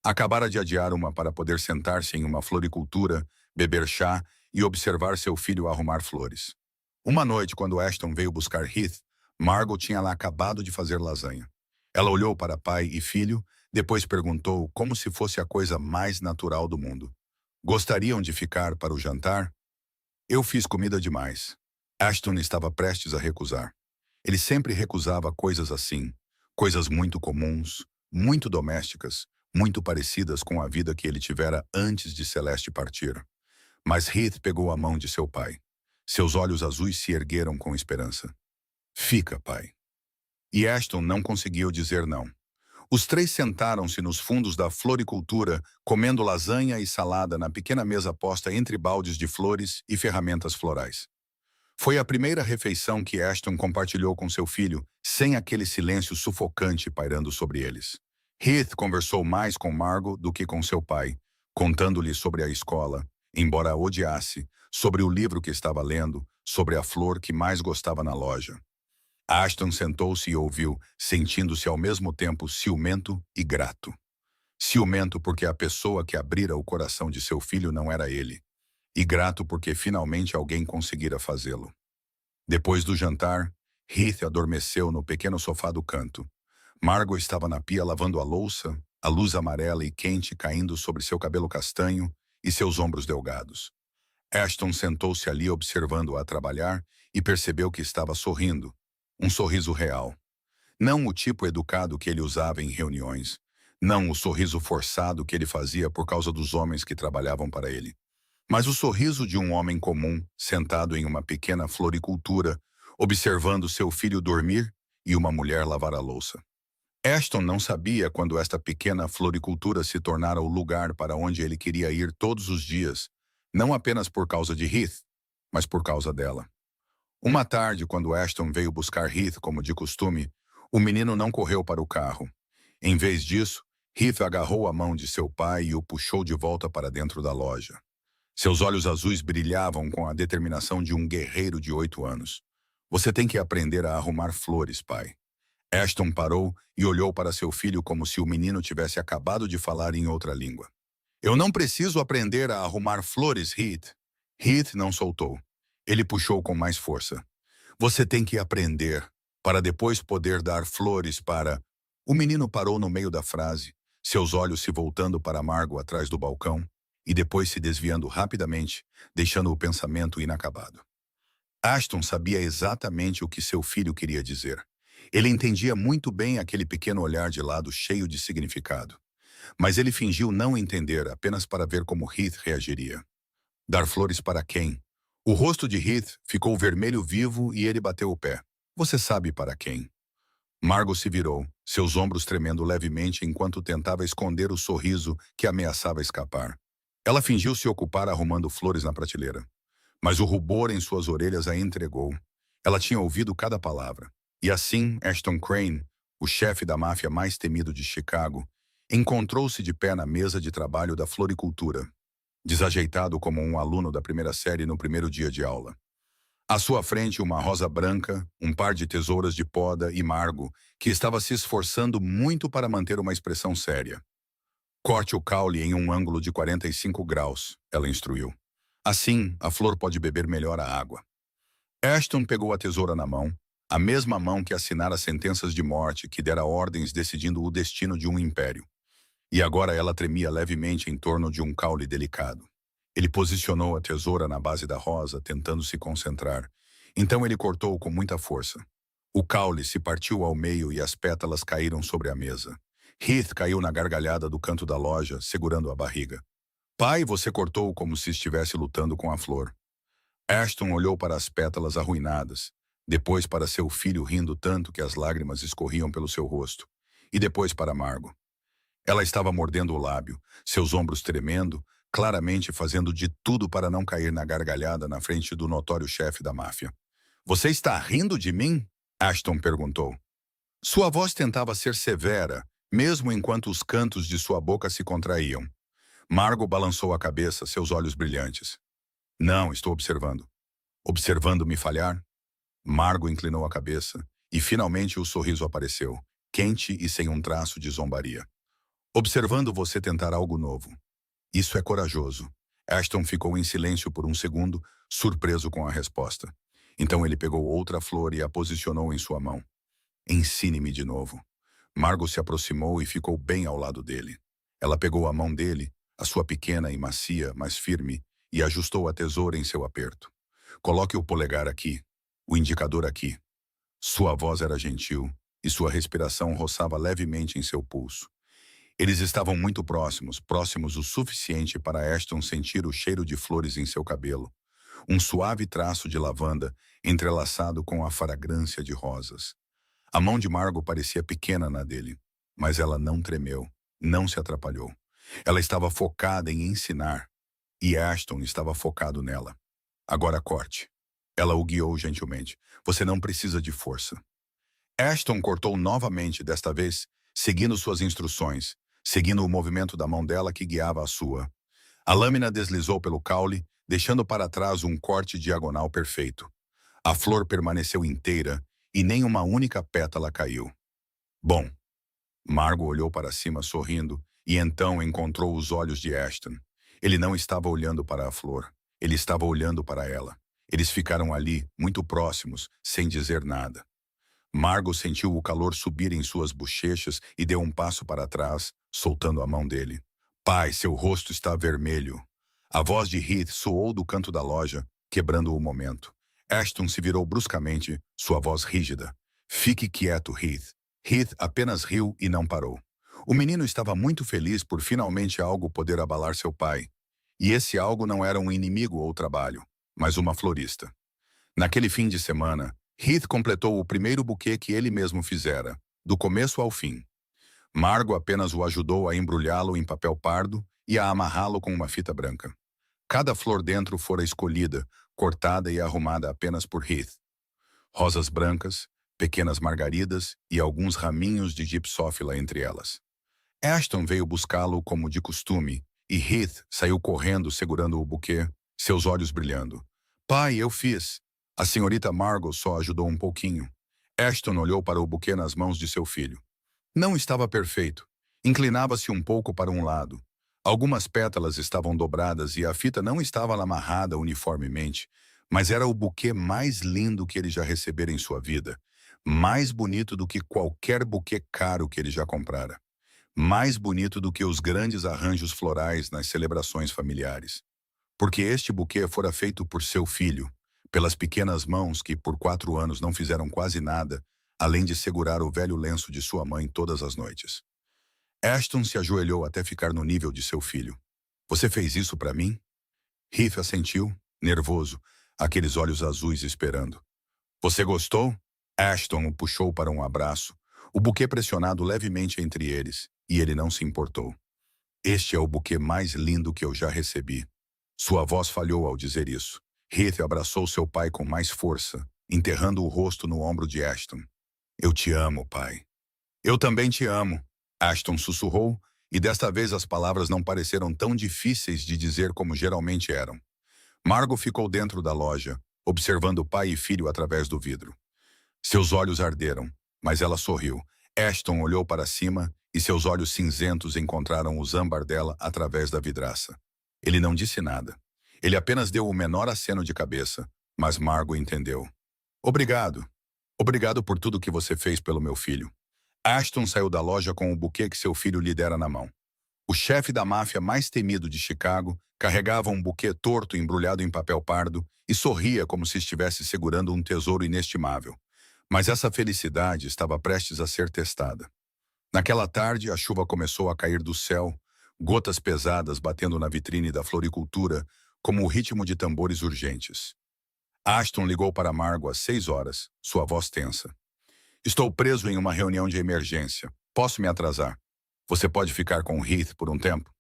acabara de adiar uma para poder sentar-se em uma floricultura, beber chá e observar seu filho arrumar flores. Uma noite, quando Ashton veio buscar Heath, Margot tinha lá acabado de fazer lasanha. Ela olhou para pai e filho, depois perguntou como se fosse a coisa mais natural do mundo. Gostariam de ficar para o jantar? Eu fiz comida demais. Ashton estava prestes a recusar. Ele sempre recusava coisas assim, coisas muito comuns, muito domésticas, muito parecidas com a vida que ele tivera antes de Celeste partir. Mas Heath pegou a mão de seu pai. Seus olhos azuis se ergueram com esperança. Fica, pai. E Ashton não conseguiu dizer não. Os 3 sentaram-se nos fundos da floricultura, comendo lasanha e salada na pequena mesa posta entre baldes de flores e ferramentas florais. Foi a primeira refeição que Ashton compartilhou com seu filho, sem aquele silêncio sufocante pairando sobre eles. Heath conversou mais com Margot do que com seu pai, contando-lhe sobre a escola, embora a odiasse, sobre o livro que estava lendo, sobre a flor que mais gostava na loja. Ashton sentou-se e ouviu, sentindo-se ao mesmo tempo ciumento e grato. Ciumento porque a pessoa que abrira o coração de seu filho não era ele, e grato porque finalmente alguém conseguira fazê-lo. Depois do jantar, Heath adormeceu no pequeno sofá do canto. Margot estava na pia lavando a louça, a luz amarela e quente caindo sobre seu cabelo castanho e seus ombros delgados. Ashton sentou-se ali observando-a trabalhar e percebeu que estava sorrindo. Um sorriso real. Não o tipo educado que ele usava em reuniões. Não o sorriso forçado que ele fazia por causa dos homens que trabalhavam para ele. Mas o sorriso de um homem comum, sentado em uma pequena floricultura, observando seu filho dormir e uma mulher lavar a louça. Ashton não sabia quando esta pequena floricultura se tornara o lugar para onde ele queria ir todos os dias, não apenas por causa de Heath, mas por causa dela. Uma tarde, quando Ashton veio buscar Heath como de costume, o menino não correu para o carro. Em vez disso, Heath agarrou a mão de seu pai e o puxou de volta para dentro da loja. Seus olhos azuis brilhavam com a determinação de um guerreiro de 8 anos. Você tem que aprender a arrumar flores, pai. Ashton parou e olhou para seu filho como se o menino tivesse acabado de falar em outra língua. Eu não preciso aprender a arrumar flores, Heath. Heath não soltou. Ele puxou com mais força. Você tem que aprender, para depois poder dar flores para... O menino parou no meio da frase, seus olhos se voltando para Margot atrás do balcão, e depois se desviando rapidamente, deixando o pensamento inacabado. Ashton sabia exatamente o que seu filho queria dizer. Ele entendia muito bem aquele pequeno olhar de lado cheio de significado. Mas ele fingiu não entender apenas para ver como Heath reagiria. Dar flores para quem? O rosto de Heath ficou vermelho vivo e ele bateu o pé. Você sabe para quem? Margot se virou, seus ombros tremendo levemente enquanto tentava esconder o sorriso que ameaçava escapar. Ela fingiu se ocupar arrumando flores na prateleira. Mas o rubor em suas orelhas a entregou. Ela tinha ouvido cada palavra. E assim, Ashton Crane, o chefe da máfia mais temido de Chicago, encontrou-se de pé na mesa de trabalho da floricultura, desajeitado como um aluno da primeira série no primeiro dia de aula. À sua frente, uma rosa branca, um par de tesouras de poda e Margot, que estava se esforçando muito para manter uma expressão séria. Corte o caule em um ângulo de 45 graus, ela instruiu. Assim, a flor pode beber melhor a água. Ashton pegou a tesoura na mão, a mesma mão que assinara sentenças de morte que dera ordens decidindo o destino de um império. E agora ela tremia levemente em torno de um caule delicado. Ele posicionou a tesoura na base da rosa, tentando se concentrar. Então ele cortou com muita força. O caule se partiu ao meio e as pétalas caíram sobre a mesa. Heath caiu na gargalhada do canto da loja, segurando a barriga. Pai, você cortou como se estivesse lutando com a flor. Ashton olhou para as pétalas arruinadas, depois para seu filho rindo tanto que as lágrimas escorriam pelo seu rosto, e depois para Margot. Ela estava mordendo o lábio, seus ombros tremendo, claramente fazendo de tudo para não cair na gargalhada na frente do notório chefe da máfia. Você está rindo de mim? Ashton perguntou. Sua voz tentava ser severa, mesmo enquanto os cantos de sua boca se contraíam. Margot balançou a cabeça, seus olhos brilhantes. Não, estou observando. Observando-me falhar? Margot inclinou a cabeça, e finalmente o sorriso apareceu, quente e sem um traço de zombaria. Observando você tentar algo novo. Isso é corajoso. Ashton ficou em silêncio por um segundo, surpreso com a resposta. Então ele pegou outra flor e a posicionou em sua mão. Ensine-me de novo. Margot se aproximou e ficou bem ao lado dele. Ela pegou a mão dele, a sua pequena e macia, mas firme, e ajustou a tesoura em seu aperto. Coloque o polegar aqui, o indicador aqui. Sua voz era gentil, e sua respiração roçava levemente em seu pulso. Eles estavam muito próximos, próximos o suficiente para Ashton sentir o cheiro de flores em seu cabelo. Um suave traço de lavanda, entrelaçado com a fragrância de rosas. A mão de Margot parecia pequena na dele, mas ela não tremeu, não se atrapalhou. Ela estava focada em ensinar, e Ashton estava focado nela. Agora corte. Ela o guiou gentilmente. Você não precisa de força. Ashton cortou novamente, desta vez, seguindo suas instruções, seguindo o movimento da mão dela que guiava a sua. A lâmina deslizou pelo caule, deixando para trás um corte diagonal perfeito. A flor permaneceu inteira, e nem uma única pétala caiu. Bom, Margot olhou para cima sorrindo e então encontrou os olhos de Ashton. Ele não estava olhando para a flor, ele estava olhando para ela. Eles ficaram ali, muito próximos, sem dizer nada. Margot sentiu o calor subir em suas bochechas e deu um passo para trás, soltando a mão dele. Pai, seu rosto está vermelho. A voz de Heath soou do canto da loja, quebrando o momento. Ashton se virou bruscamente, sua voz rígida. Fique quieto, Heath. Heath apenas riu e não parou. O menino estava muito feliz por finalmente algo poder abalar seu pai. E esse algo não era um inimigo ou trabalho, mas uma florista. Naquele fim de semana, Heath completou o primeiro buquê que ele mesmo fizera, do começo ao fim. Margot apenas o ajudou a embrulhá-lo em papel pardo e a amarrá-lo com uma fita branca. Cada flor dentro fora escolhida, cortada e arrumada apenas por Heath. Rosas brancas, pequenas margaridas e alguns raminhos de gipsófila entre elas. Ashton veio buscá-lo como de costume, e Heath saiu correndo segurando o buquê, seus olhos brilhando. Pai, eu fiz. A senhorita Margot só ajudou um pouquinho. Ashton olhou para o buquê nas mãos de seu filho. Não estava perfeito. Inclinava-se um pouco para um lado. Algumas pétalas estavam dobradas e a fita não estava amarrada uniformemente, mas era o buquê mais lindo que ele já recebera em sua vida. Mais bonito do que qualquer buquê caro que ele já comprara. Mais bonito do que os grandes arranjos florais nas celebrações familiares. Porque este buquê fora feito por seu filho, pelas pequenas mãos que por 4 anos não fizeram quase nada, além de segurar o velho lenço de sua mãe todas as noites. Ashton se ajoelhou até ficar no nível de seu filho. Você fez isso para mim? Heath assentiu, nervoso, aqueles olhos azuis esperando. Você gostou? Ashton o puxou para um abraço, o buquê pressionado levemente entre eles, e ele não se importou. Este é o buquê mais lindo que eu já recebi. Sua voz falhou ao dizer isso. Heath abraçou seu pai com mais força, enterrando o rosto no ombro de Ashton. Eu te amo, pai. Eu também te amo. Ashton sussurrou, e desta vez as palavras não pareceram tão difíceis de dizer como geralmente eram. Margot ficou dentro da loja, observando pai e filho através do vidro. Seus olhos arderam, mas ela sorriu. Ashton olhou para cima e seus olhos cinzentos encontraram o âmbar dela através da vidraça. Ele não disse nada. Ele apenas deu o menor aceno de cabeça, mas Margot entendeu. Obrigado. Obrigado por tudo que você fez pelo meu filho. Ashton saiu da loja com o buquê que seu filho lhe dera na mão. O chefe da máfia mais temido de Chicago carregava um buquê torto embrulhado em papel pardo e sorria como se estivesse segurando um tesouro inestimável. Mas essa felicidade estava prestes a ser testada. Naquela tarde, a chuva começou a cair do céu, gotas pesadas batendo na vitrine da floricultura, como o ritmo de tambores urgentes. Ashton ligou para Margot às 6 horas, sua voz tensa. Estou preso em uma reunião de emergência. Posso me atrasar? Você pode ficar com Heath por um tempo?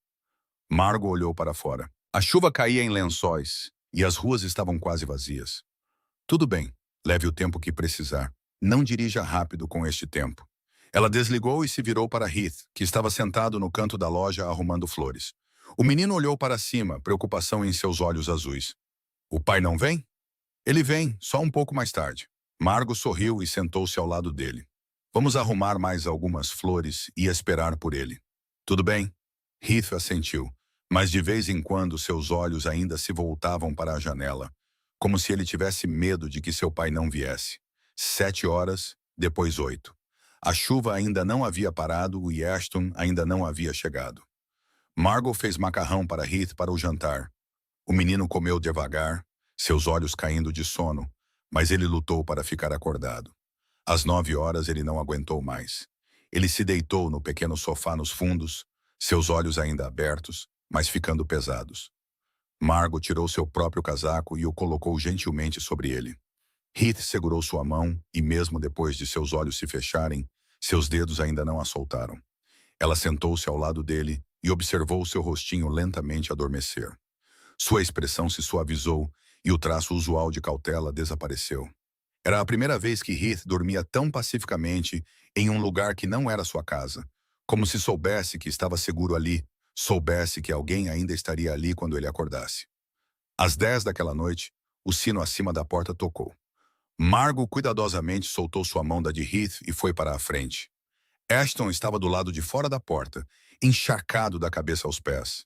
Margot olhou para fora. A chuva caía em lençóis e as ruas estavam quase vazias. Tudo bem, leve o tempo que precisar. Não dirija rápido com este tempo. Ela desligou e se virou para Heath, que estava sentado no canto da loja arrumando flores. O menino olhou para cima, preocupação em seus olhos azuis. O pai não vem? Ele vem, só um pouco mais tarde. Margot sorriu e sentou-se ao lado dele. Vamos arrumar mais algumas flores e esperar por ele. Tudo bem? Heath assentiu, mas de vez em quando seus olhos ainda se voltavam para a janela, como se ele tivesse medo de que seu pai não viesse. 7 horas, depois 8. A chuva ainda não havia parado e Ashton ainda não havia chegado. Margot fez macarrão para Heath para o jantar. O menino comeu devagar, seus olhos caindo de sono, mas ele lutou para ficar acordado. Às 9 horas ele não aguentou mais. Ele se deitou no pequeno sofá nos fundos, seus olhos ainda abertos, mas ficando pesados. Margot tirou seu próprio casaco e o colocou gentilmente sobre ele. Heath segurou sua mão e mesmo depois de seus olhos se fecharem, seus dedos ainda não a soltaram. Ela sentou-se ao lado dele e observou seu rostinho lentamente adormecer. Sua expressão se suavizou e o traço usual de cautela desapareceu. Era a primeira vez que Heath dormia tão pacificamente em um lugar que não era sua casa, como se soubesse que estava seguro ali, soubesse que alguém ainda estaria ali quando ele acordasse. Às 10 daquela noite, o sino acima da porta tocou. Margot cuidadosamente soltou sua mão da de Heath e foi para a frente. Ashton estava do lado de fora da porta, encharcado da cabeça aos pés.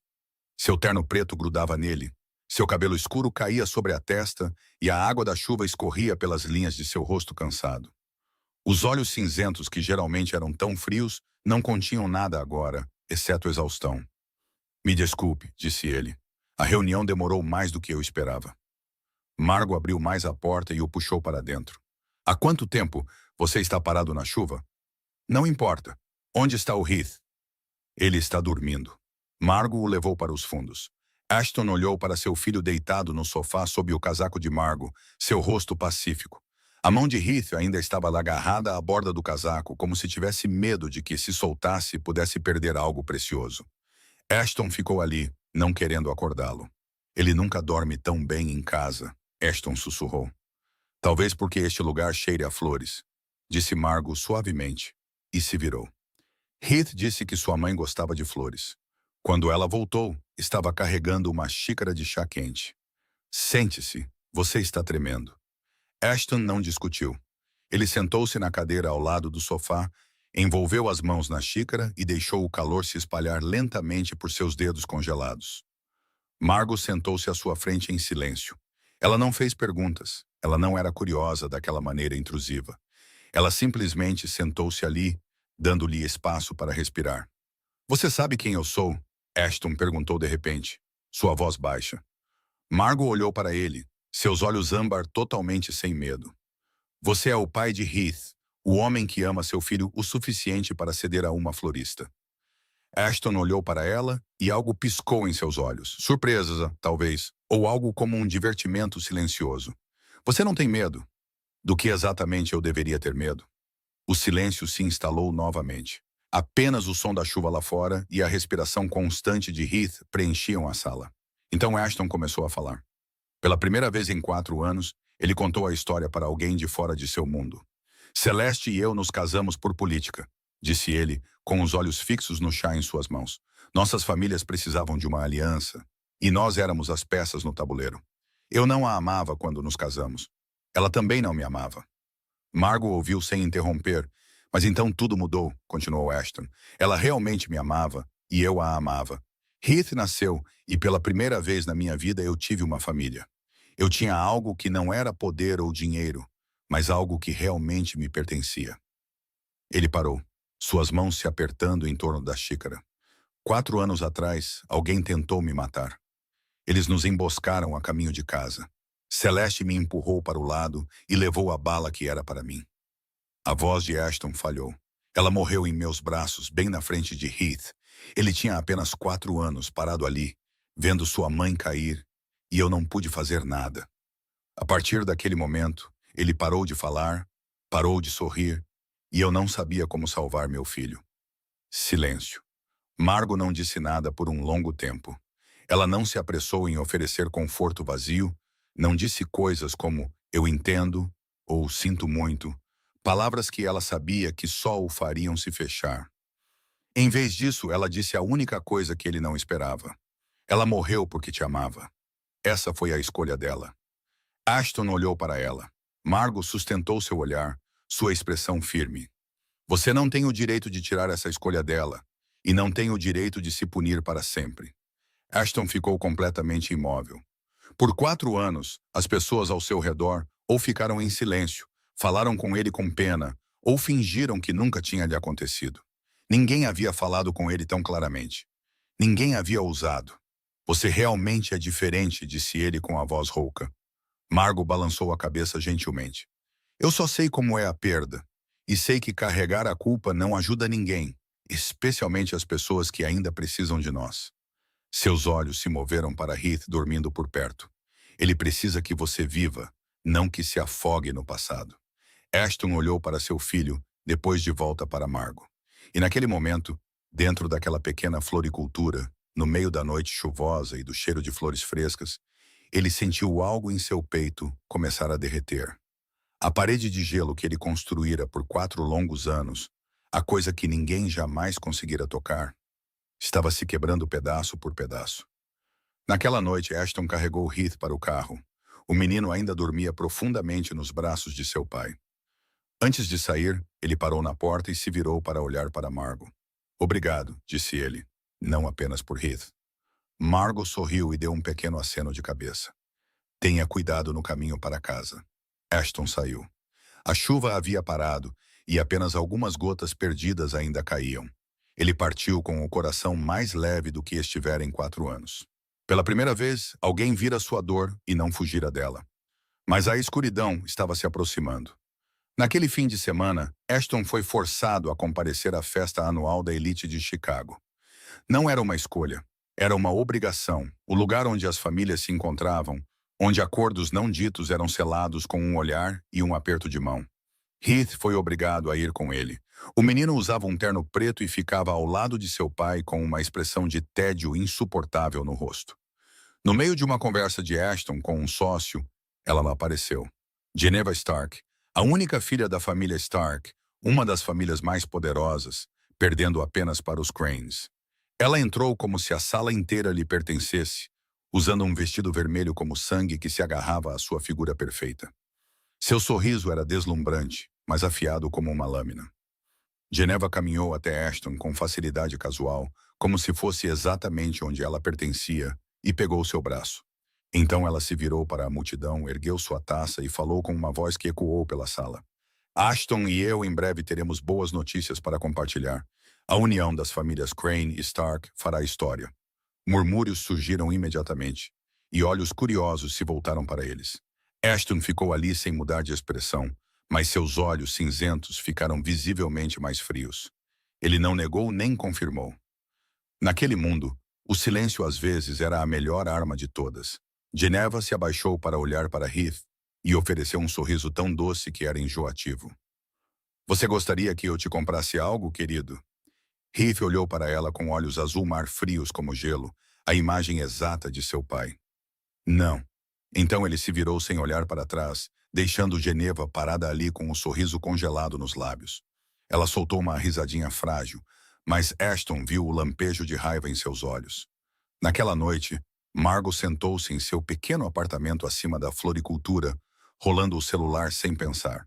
Seu terno preto grudava nele, seu cabelo escuro caía sobre a testa e a água da chuva escorria pelas linhas de seu rosto cansado. Os olhos cinzentos, que geralmente eram tão frios, não continham nada agora, exceto exaustão. Me desculpe, disse ele. A reunião demorou mais do que eu esperava. Margot abriu mais a porta e o puxou para dentro. Há quanto tempo você está parado na chuva? Não importa. Onde está o Heath? Ele está dormindo. Margot o levou para os fundos. Ashton olhou para seu filho deitado no sofá sob o casaco de Margot, seu rosto pacífico. A mão de Heath ainda estava agarrada à borda do casaco, como se tivesse medo de que, se soltasse, pudesse perder algo precioso. Ashton ficou ali, não querendo acordá-lo. Ele nunca dorme tão bem em casa, Ashton sussurrou. Talvez porque este lugar cheire a flores, disse Margot suavemente, e se virou. Heath disse que sua mãe gostava de flores. Quando ela voltou, estava carregando uma xícara de chá quente. Sente-se, você está tremendo. Ashton não discutiu. Ele sentou-se na cadeira ao lado do sofá, envolveu as mãos na xícara e deixou o calor se espalhar lentamente por seus dedos congelados. Margot sentou-se à sua frente em silêncio. Ela não fez perguntas. Ela não era curiosa daquela maneira intrusiva. Ela simplesmente sentou-se ali, dando-lhe espaço para respirar. Você sabe quem eu sou? Ashton perguntou de repente, sua voz baixa. Margot olhou para ele, seus olhos âmbar totalmente sem medo. Você é o pai de Heath, o homem que ama seu filho o suficiente para ceder a uma florista. Ashton olhou para ela e algo piscou em seus olhos. Surpresa, talvez, ou algo como um divertimento silencioso. Você não tem medo? Do que exatamente eu deveria ter medo? O silêncio se instalou novamente. Apenas o som da chuva lá fora e a respiração constante de Heath preenchiam a sala. Então Ashton começou a falar. Pela primeira vez em 4 anos, ele contou a história para alguém de fora de seu mundo. Celeste e eu nos casamos por política, disse ele, com os olhos fixos no chá em suas mãos. Nossas famílias precisavam de uma aliança, e nós éramos as peças no tabuleiro. Eu não a amava quando nos casamos. Ela também não me amava. Margot ouviu sem interromper. Mas então tudo mudou, continuou Ashton. Ela realmente me amava, e eu a amava. Heath nasceu, e pela primeira vez na minha vida eu tive uma família. Eu tinha algo que não era poder ou dinheiro, mas algo que realmente me pertencia. Ele parou, suas mãos se apertando em torno da xícara. 4 anos atrás, alguém tentou me matar. Eles nos emboscaram a caminho de casa. Celeste me empurrou para o lado e levou a bala que era para mim. A voz de Ashton falhou. Ela morreu em meus braços, bem na frente de Heath. Ele tinha apenas 4 anos, parado ali, vendo sua mãe cair, e eu não pude fazer nada. A partir daquele momento, ele parou de falar, parou de sorrir, e eu não sabia como salvar meu filho. Silêncio. Margot não disse nada por um longo tempo. Ela não se apressou em oferecer conforto vazio, não disse coisas como eu entendo ou sinto muito, palavras que ela sabia que só o fariam se fechar. Em vez disso, ela disse a única coisa que ele não esperava. Ela morreu porque te amava. Essa foi a escolha dela. Ashton olhou para ela. Margot sustentou seu olhar, sua expressão firme. Você não tem o direito de tirar essa escolha dela, e não tem o direito de se punir para sempre. Ashton ficou completamente imóvel. Por 4 anos, as pessoas ao seu redor ou ficaram em silêncio, falaram com ele com pena, ou fingiram que nunca tinha lhe acontecido. Ninguém havia falado com ele tão claramente. Ninguém havia ousado. Você realmente é diferente, disse ele com a voz rouca. Margot balançou a cabeça gentilmente. Eu só sei como é a perda, e sei que carregar a culpa não ajuda ninguém, especialmente as pessoas que ainda precisam de nós. Seus olhos se moveram para Heath dormindo por perto. Ele precisa que você viva, não que se afogue no passado. Ashton olhou para seu filho, depois de volta para Margot. E naquele momento, dentro daquela pequena floricultura, no meio da noite chuvosa e do cheiro de flores frescas, ele sentiu algo em seu peito começar a derreter. A parede de gelo que ele construíra por 4 longos anos, a coisa que ninguém jamais conseguira tocar, estava se quebrando pedaço por pedaço. Naquela noite, Ashton carregou Heath para o carro. O menino ainda dormia profundamente nos braços de seu pai. Antes de sair, ele parou na porta e se virou para olhar para Margot. Obrigado, disse ele, não apenas por Heath. Margot sorriu e deu um pequeno aceno de cabeça. Tenha cuidado no caminho para casa. Ashton saiu. A chuva havia parado e apenas algumas gotas perdidas ainda caíam. Ele partiu com o coração mais leve do que estivera em 4 anos. Pela primeira vez, alguém vira sua dor e não fugira dela. Mas a escuridão estava se aproximando. Naquele fim de semana, Ashton foi forçado a comparecer à festa anual da elite de Chicago. Não era uma escolha, era uma obrigação, o lugar onde as famílias se encontravam, onde acordos não ditos eram selados com um olhar e um aperto de mão. Heath foi obrigado a ir com ele. O menino usava um terno preto e ficava ao lado de seu pai com uma expressão de tédio insuportável no rosto. No meio de uma conversa de Ashton com um sócio, ela apareceu. Geneva Stark, a única filha da família Stark, uma das famílias mais poderosas, perdendo apenas para os Cranes. Ela entrou como se a sala inteira lhe pertencesse, usando um vestido vermelho como sangue que se agarrava à sua figura perfeita. Seu sorriso era deslumbrante, mas afiado como uma lâmina. Geneva caminhou até Ashton com facilidade casual, como se fosse exatamente onde ela pertencia, e pegou seu braço. Então ela se virou para a multidão, ergueu sua taça e falou com uma voz que ecoou pela sala. Ashton e eu em breve teremos boas notícias para compartilhar. A união das famílias Crane e Stark fará história. Murmúrios surgiram imediatamente, e olhos curiosos se voltaram para eles. Ashton ficou ali sem mudar de expressão, mas seus olhos cinzentos ficaram visivelmente mais frios. Ele não negou nem confirmou. Naquele mundo, o silêncio às vezes era a melhor arma de todas. Geneva se abaixou para olhar para Heath e ofereceu um sorriso tão doce que era enjoativo. Você gostaria que eu te comprasse algo, querido? Heath olhou para ela com olhos azul-mar frios como gelo, a imagem exata de seu pai. Não. Então ele se virou sem olhar para trás, deixando Geneva parada ali com um sorriso congelado nos lábios. Ela soltou uma risadinha frágil, mas Ashton viu o lampejo de raiva em seus olhos. Naquela noite, Margot sentou-se em seu pequeno apartamento acima da floricultura, rolando o celular sem pensar.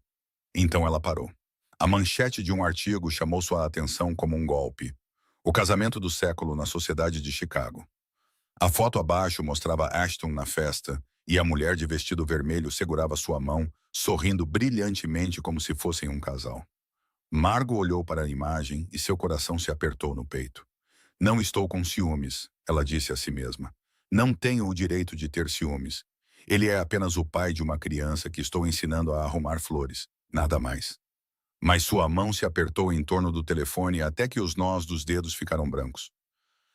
Então ela parou. A manchete de um artigo chamou sua atenção como um golpe. O casamento do século na sociedade de Chicago. A foto abaixo mostrava Ashton na festa, e a mulher de vestido vermelho segurava sua mão, sorrindo brilhantemente como se fossem um casal. Margot olhou para a imagem e seu coração se apertou no peito. Não estou com ciúmes, ela disse a si mesma. Não tenho o direito de ter ciúmes. Ele é apenas o pai de uma criança que estou ensinando a arrumar flores, nada mais. Mas sua mão se apertou em torno do telefone até que os nós dos dedos ficaram brancos.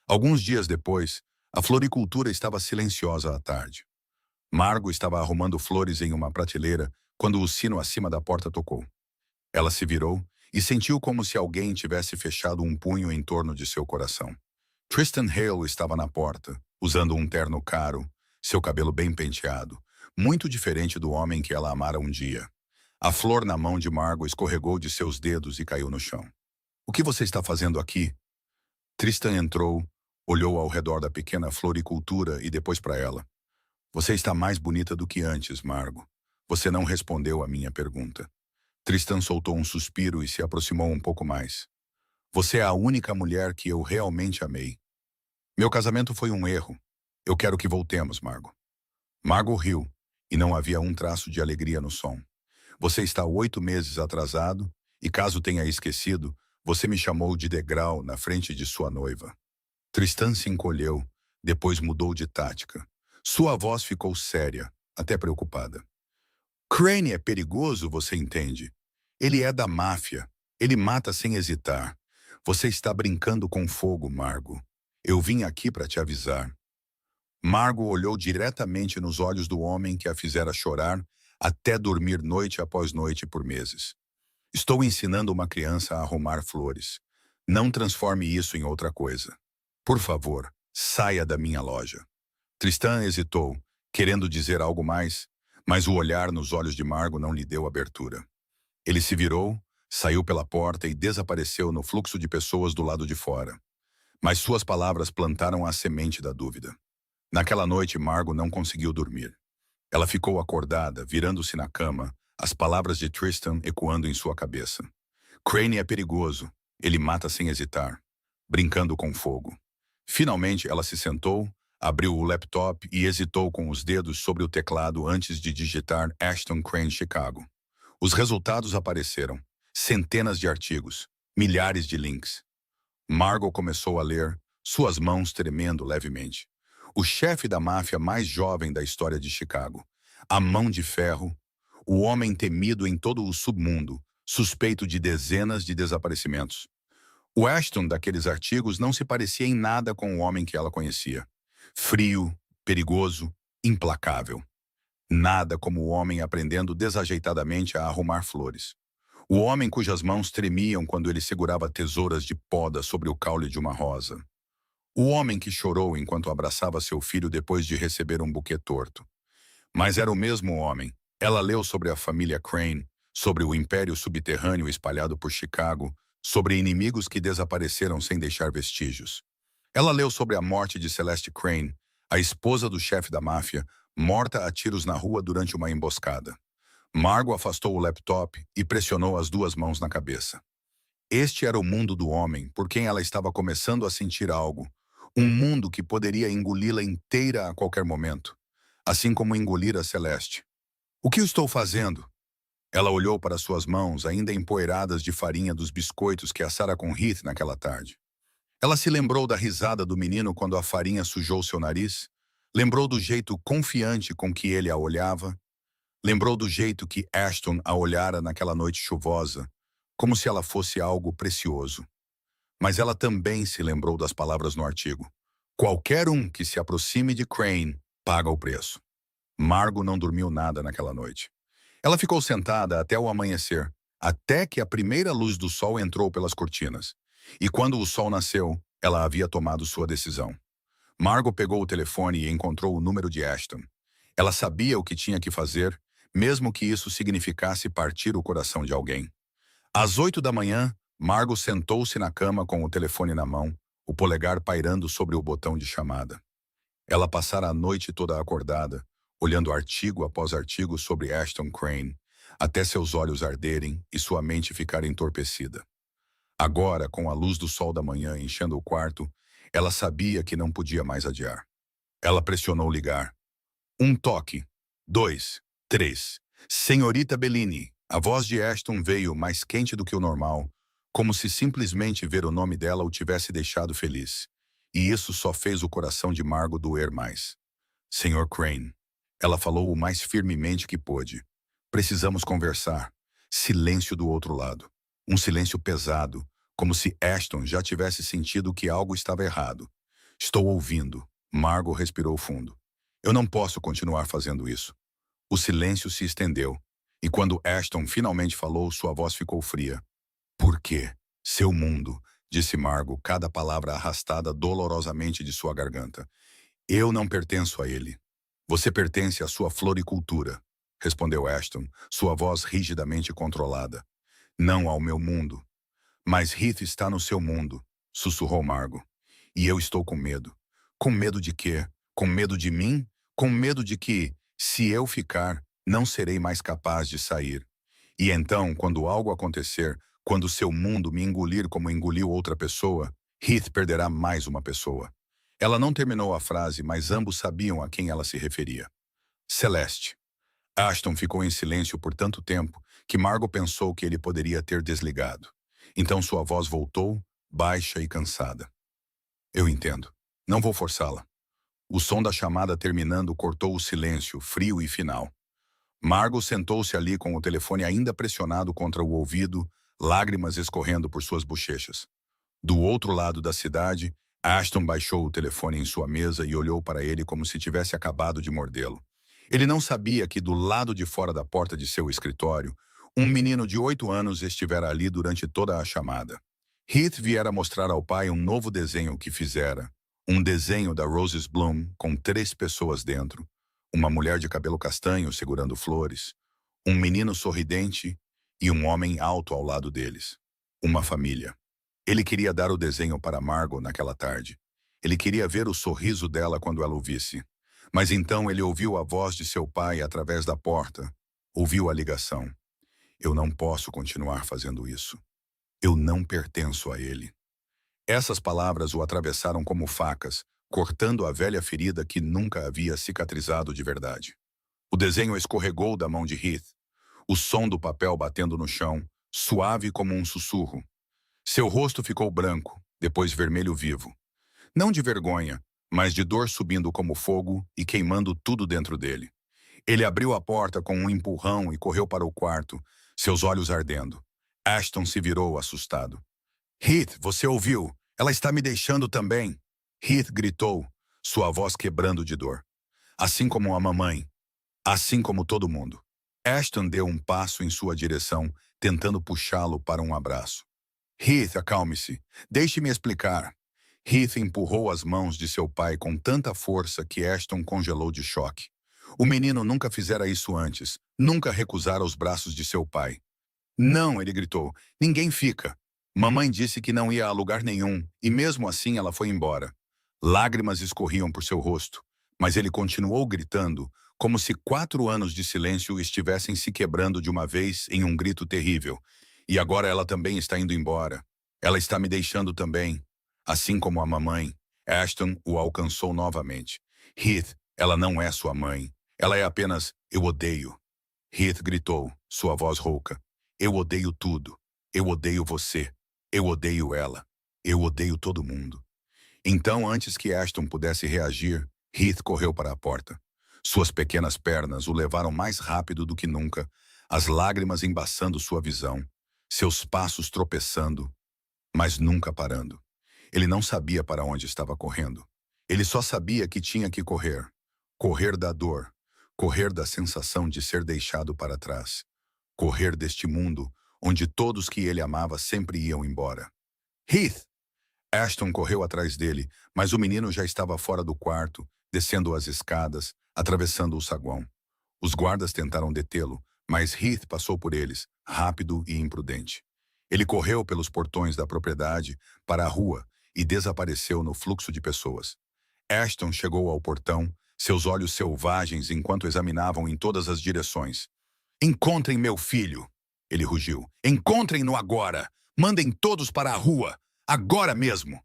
Alguns dias depois, a floricultura estava silenciosa à tarde. Margot estava arrumando flores em uma prateleira quando o sino acima da porta tocou. Ela se virou e sentiu como se alguém tivesse fechado um punho em torno de seu coração. Tristan Hale estava na porta, usando um terno caro, seu cabelo bem penteado, muito diferente do homem que ela amara um dia. A flor na mão de Margot escorregou de seus dedos e caiu no chão. O que você está fazendo aqui? Tristan entrou, olhou ao redor da pequena floricultura e depois para ela. Você está mais bonita do que antes, Margot. Você não respondeu à minha pergunta. Tristan soltou um suspiro e se aproximou um pouco mais. Você é a única mulher que eu realmente amei. Meu casamento foi um erro. Eu quero que voltemos, Margot. Margot riu, e não havia um traço de alegria no som. Você está 8 meses atrasado, e caso tenha esquecido, você me chamou de degrau na frente de sua noiva. Tristan se encolheu, depois mudou de tática. Sua voz ficou séria, até preocupada. Crane é perigoso, você entende? Ele é da máfia. Ele mata sem hesitar. Você está brincando com fogo, Margot. Eu vim aqui para te avisar. Margot olhou diretamente nos olhos do homem que a fizera chorar até dormir noite após noite por meses. Estou ensinando uma criança a arrumar flores. Não transforme isso em outra coisa. Por favor, saia da minha loja. Tristan hesitou, querendo dizer algo mais, mas o olhar nos olhos de Margot não lhe deu abertura. Ele se virou, saiu pela porta e desapareceu no fluxo de pessoas do lado de fora. Mas suas palavras plantaram a semente da dúvida. Naquela noite, Margot não conseguiu dormir. Ela ficou acordada, virando-se na cama, as palavras de Tristan ecoando em sua cabeça. Crane é perigoso. Ele mata sem hesitar, brincando com fogo. Finalmente, ela se sentou, abriu o laptop e hesitou com os dedos sobre o teclado antes de digitar Ashton Crane Chicago. Os resultados apareceram. Centenas de artigos, milhares de links. Margot começou a ler, suas mãos tremendo levemente. O chefe da máfia mais jovem da história de Chicago. A mão de ferro. O homem temido em todo o submundo, suspeito de dezenas de desaparecimentos. O Ashton daqueles artigos não se parecia em nada com o homem que ela conhecia. Frio, perigoso, implacável. Nada como o homem aprendendo desajeitadamente a arrumar flores. O homem cujas mãos tremiam quando ele segurava tesouras de poda sobre o caule de uma rosa. O homem que chorou enquanto abraçava seu filho depois de receber um buquê torto. Mas era o mesmo homem. Ela leu sobre a família Crane, sobre o império subterrâneo espalhado por Chicago, sobre inimigos que desapareceram sem deixar vestígios. Ela leu sobre a morte de Celeste Crane, a esposa do chefe da máfia, morta a tiros na rua durante uma emboscada. Margot afastou o laptop e pressionou as duas mãos na cabeça. Este era o mundo do homem por quem ela estava começando a sentir algo. Um mundo que poderia engoli-la inteira a qualquer momento, assim como engolir a Celeste. O que eu estou fazendo? Ela olhou para suas mãos, ainda empoeiradas de farinha dos biscoitos que assara com Heath naquela tarde. Ela se lembrou da risada do menino quando a farinha sujou seu nariz, lembrou do jeito confiante com que ele a olhava, lembrou do jeito que Ashton a olhara naquela noite chuvosa, como se ela fosse algo precioso. Mas ela também se lembrou das palavras no artigo. Qualquer um que se aproxime de Crane paga o preço. Margot não dormiu nada naquela noite. Ela ficou sentada até o amanhecer, até que a primeira luz do sol entrou pelas cortinas. E quando o sol nasceu, ela havia tomado sua decisão. Margot pegou o telefone e encontrou o número de Ashton. Ela sabia o que tinha que fazer, mesmo que isso significasse partir o coração de alguém. Às 8 da manhã, Margot sentou-se na cama com o telefone na mão, o polegar pairando sobre o botão de chamada. Ela passara a noite toda acordada, olhando artigo após artigo sobre Ashton Crane, até seus olhos arderem e sua mente ficar entorpecida. Agora, com a luz do sol da manhã enchendo o quarto, ela sabia que não podia mais adiar. Ela pressionou ligar. 1 toque. 2. 3. Senhorita Bellini. A voz de Ashton veio mais quente do que o normal, como se simplesmente ver o nome dela o tivesse deixado feliz. E isso só fez o coração de Margot doer mais. Senhor Crane. Ela falou o mais firmemente que pôde. Precisamos conversar. Silêncio do outro lado. Um silêncio pesado, como se Ashton já tivesse sentido que algo estava errado. Estou ouvindo. Margot respirou fundo. Eu não posso continuar fazendo isso. O silêncio se estendeu, e quando Ashton finalmente falou, sua voz ficou fria. Por quê? Seu mundo, disse Margot, cada palavra arrastada dolorosamente de sua garganta. Eu não pertenço a ele. Você pertence à sua floricultura, respondeu Ashton, sua voz rigidamente controlada. Não ao meu mundo. Mas Heath está no seu mundo, sussurrou Margot. E eu estou com medo. Com medo de quê? Com medo de mim? Com medo de que, se eu ficar, não serei mais capaz de sair. E então, quando algo acontecer, quando seu mundo me engolir como engoliu outra pessoa, Heath perderá mais uma pessoa. Ela não terminou a frase, mas ambos sabiam a quem ela se referia. Celeste. Ashton ficou em silêncio por tanto tempo que Margot pensou que ele poderia ter desligado. Então sua voz voltou, baixa e cansada. Eu entendo. Não vou forçá-la. O som da chamada terminando cortou o silêncio, frio e final. Margot sentou-se ali com o telefone ainda pressionado contra o ouvido, lágrimas escorrendo por suas bochechas. Do outro lado da cidade, Ashton baixou o telefone em sua mesa e olhou para ele como se tivesse acabado de mordê-lo. Ele não sabia que do lado de fora da porta de seu escritório, um menino de 8 anos estivera ali durante toda a chamada. Heath viera mostrar ao pai um novo desenho que fizera. Um desenho da Roses Bloom com 3 pessoas dentro. Uma mulher de cabelo castanho segurando flores. Um menino sorridente e um homem alto ao lado deles. Uma família. Ele queria dar o desenho para Margot naquela tarde. Ele queria ver o sorriso dela quando ela o visse. Mas então ele ouviu a voz de seu pai através da porta. Ouviu a ligação. Eu não posso continuar fazendo isso. Eu não pertenço a ele. Essas palavras o atravessaram como facas, cortando a velha ferida que nunca havia cicatrizado de verdade. O desenho escorregou da mão de Heath, o som do papel batendo no chão, suave como um sussurro. Seu rosto ficou branco, depois vermelho vivo. Não de vergonha, mas de dor subindo como fogo e queimando tudo dentro dele. Ele abriu a porta com um empurrão e correu para o quarto, seus olhos ardendo. Ashton se virou assustado. Heath, você ouviu? Ela está me deixando também. Heath gritou, sua voz quebrando de dor. Assim como a mamãe. Assim como todo mundo. Ashton deu um passo em sua direção, tentando puxá-lo para um abraço. Heath, acalme-se. Deixe-me explicar. Heath empurrou as mãos de seu pai com tanta força que Ashton congelou de choque. O menino nunca fizera isso antes, nunca recusara os braços de seu pai. Não, ele gritou, ninguém fica. Mamãe disse que não ia a lugar nenhum, e mesmo assim ela foi embora. Lágrimas escorriam por seu rosto, mas ele continuou gritando, como se 4 anos de silêncio estivessem se quebrando de uma vez em um grito terrível. E agora ela também está indo embora. Ela está me deixando também. Assim como a mamãe. Ashton o alcançou novamente. Heath, ela não é sua mãe. Ela é apenas, eu odeio. Heath gritou, sua voz rouca. Eu odeio tudo. Eu odeio você. Eu odeio ela. Eu odeio todo mundo. Então, antes que Ashton pudesse reagir, Heath correu para a porta. Suas pequenas pernas o levaram mais rápido do que nunca, as lágrimas embaçando sua visão, seus passos tropeçando, mas nunca parando. Ele não sabia para onde estava correndo. Ele só sabia que tinha que correr. Correr da dor. Correr da sensação de ser deixado para trás. Correr deste mundo onde todos que ele amava sempre iam embora. Heath! Ashton correu atrás dele, mas o menino já estava fora do quarto, descendo as escadas, atravessando o saguão. Os guardas tentaram detê-lo, mas Heath passou por eles, rápido e imprudente. Ele correu pelos portões da propriedade para a rua e desapareceu no fluxo de pessoas. Ashton chegou ao portão, seus olhos selvagens enquanto examinavam em todas as direções. Encontrem meu filho! Ele rugiu. Encontrem-no agora! Mandem todos para a rua! Agora mesmo!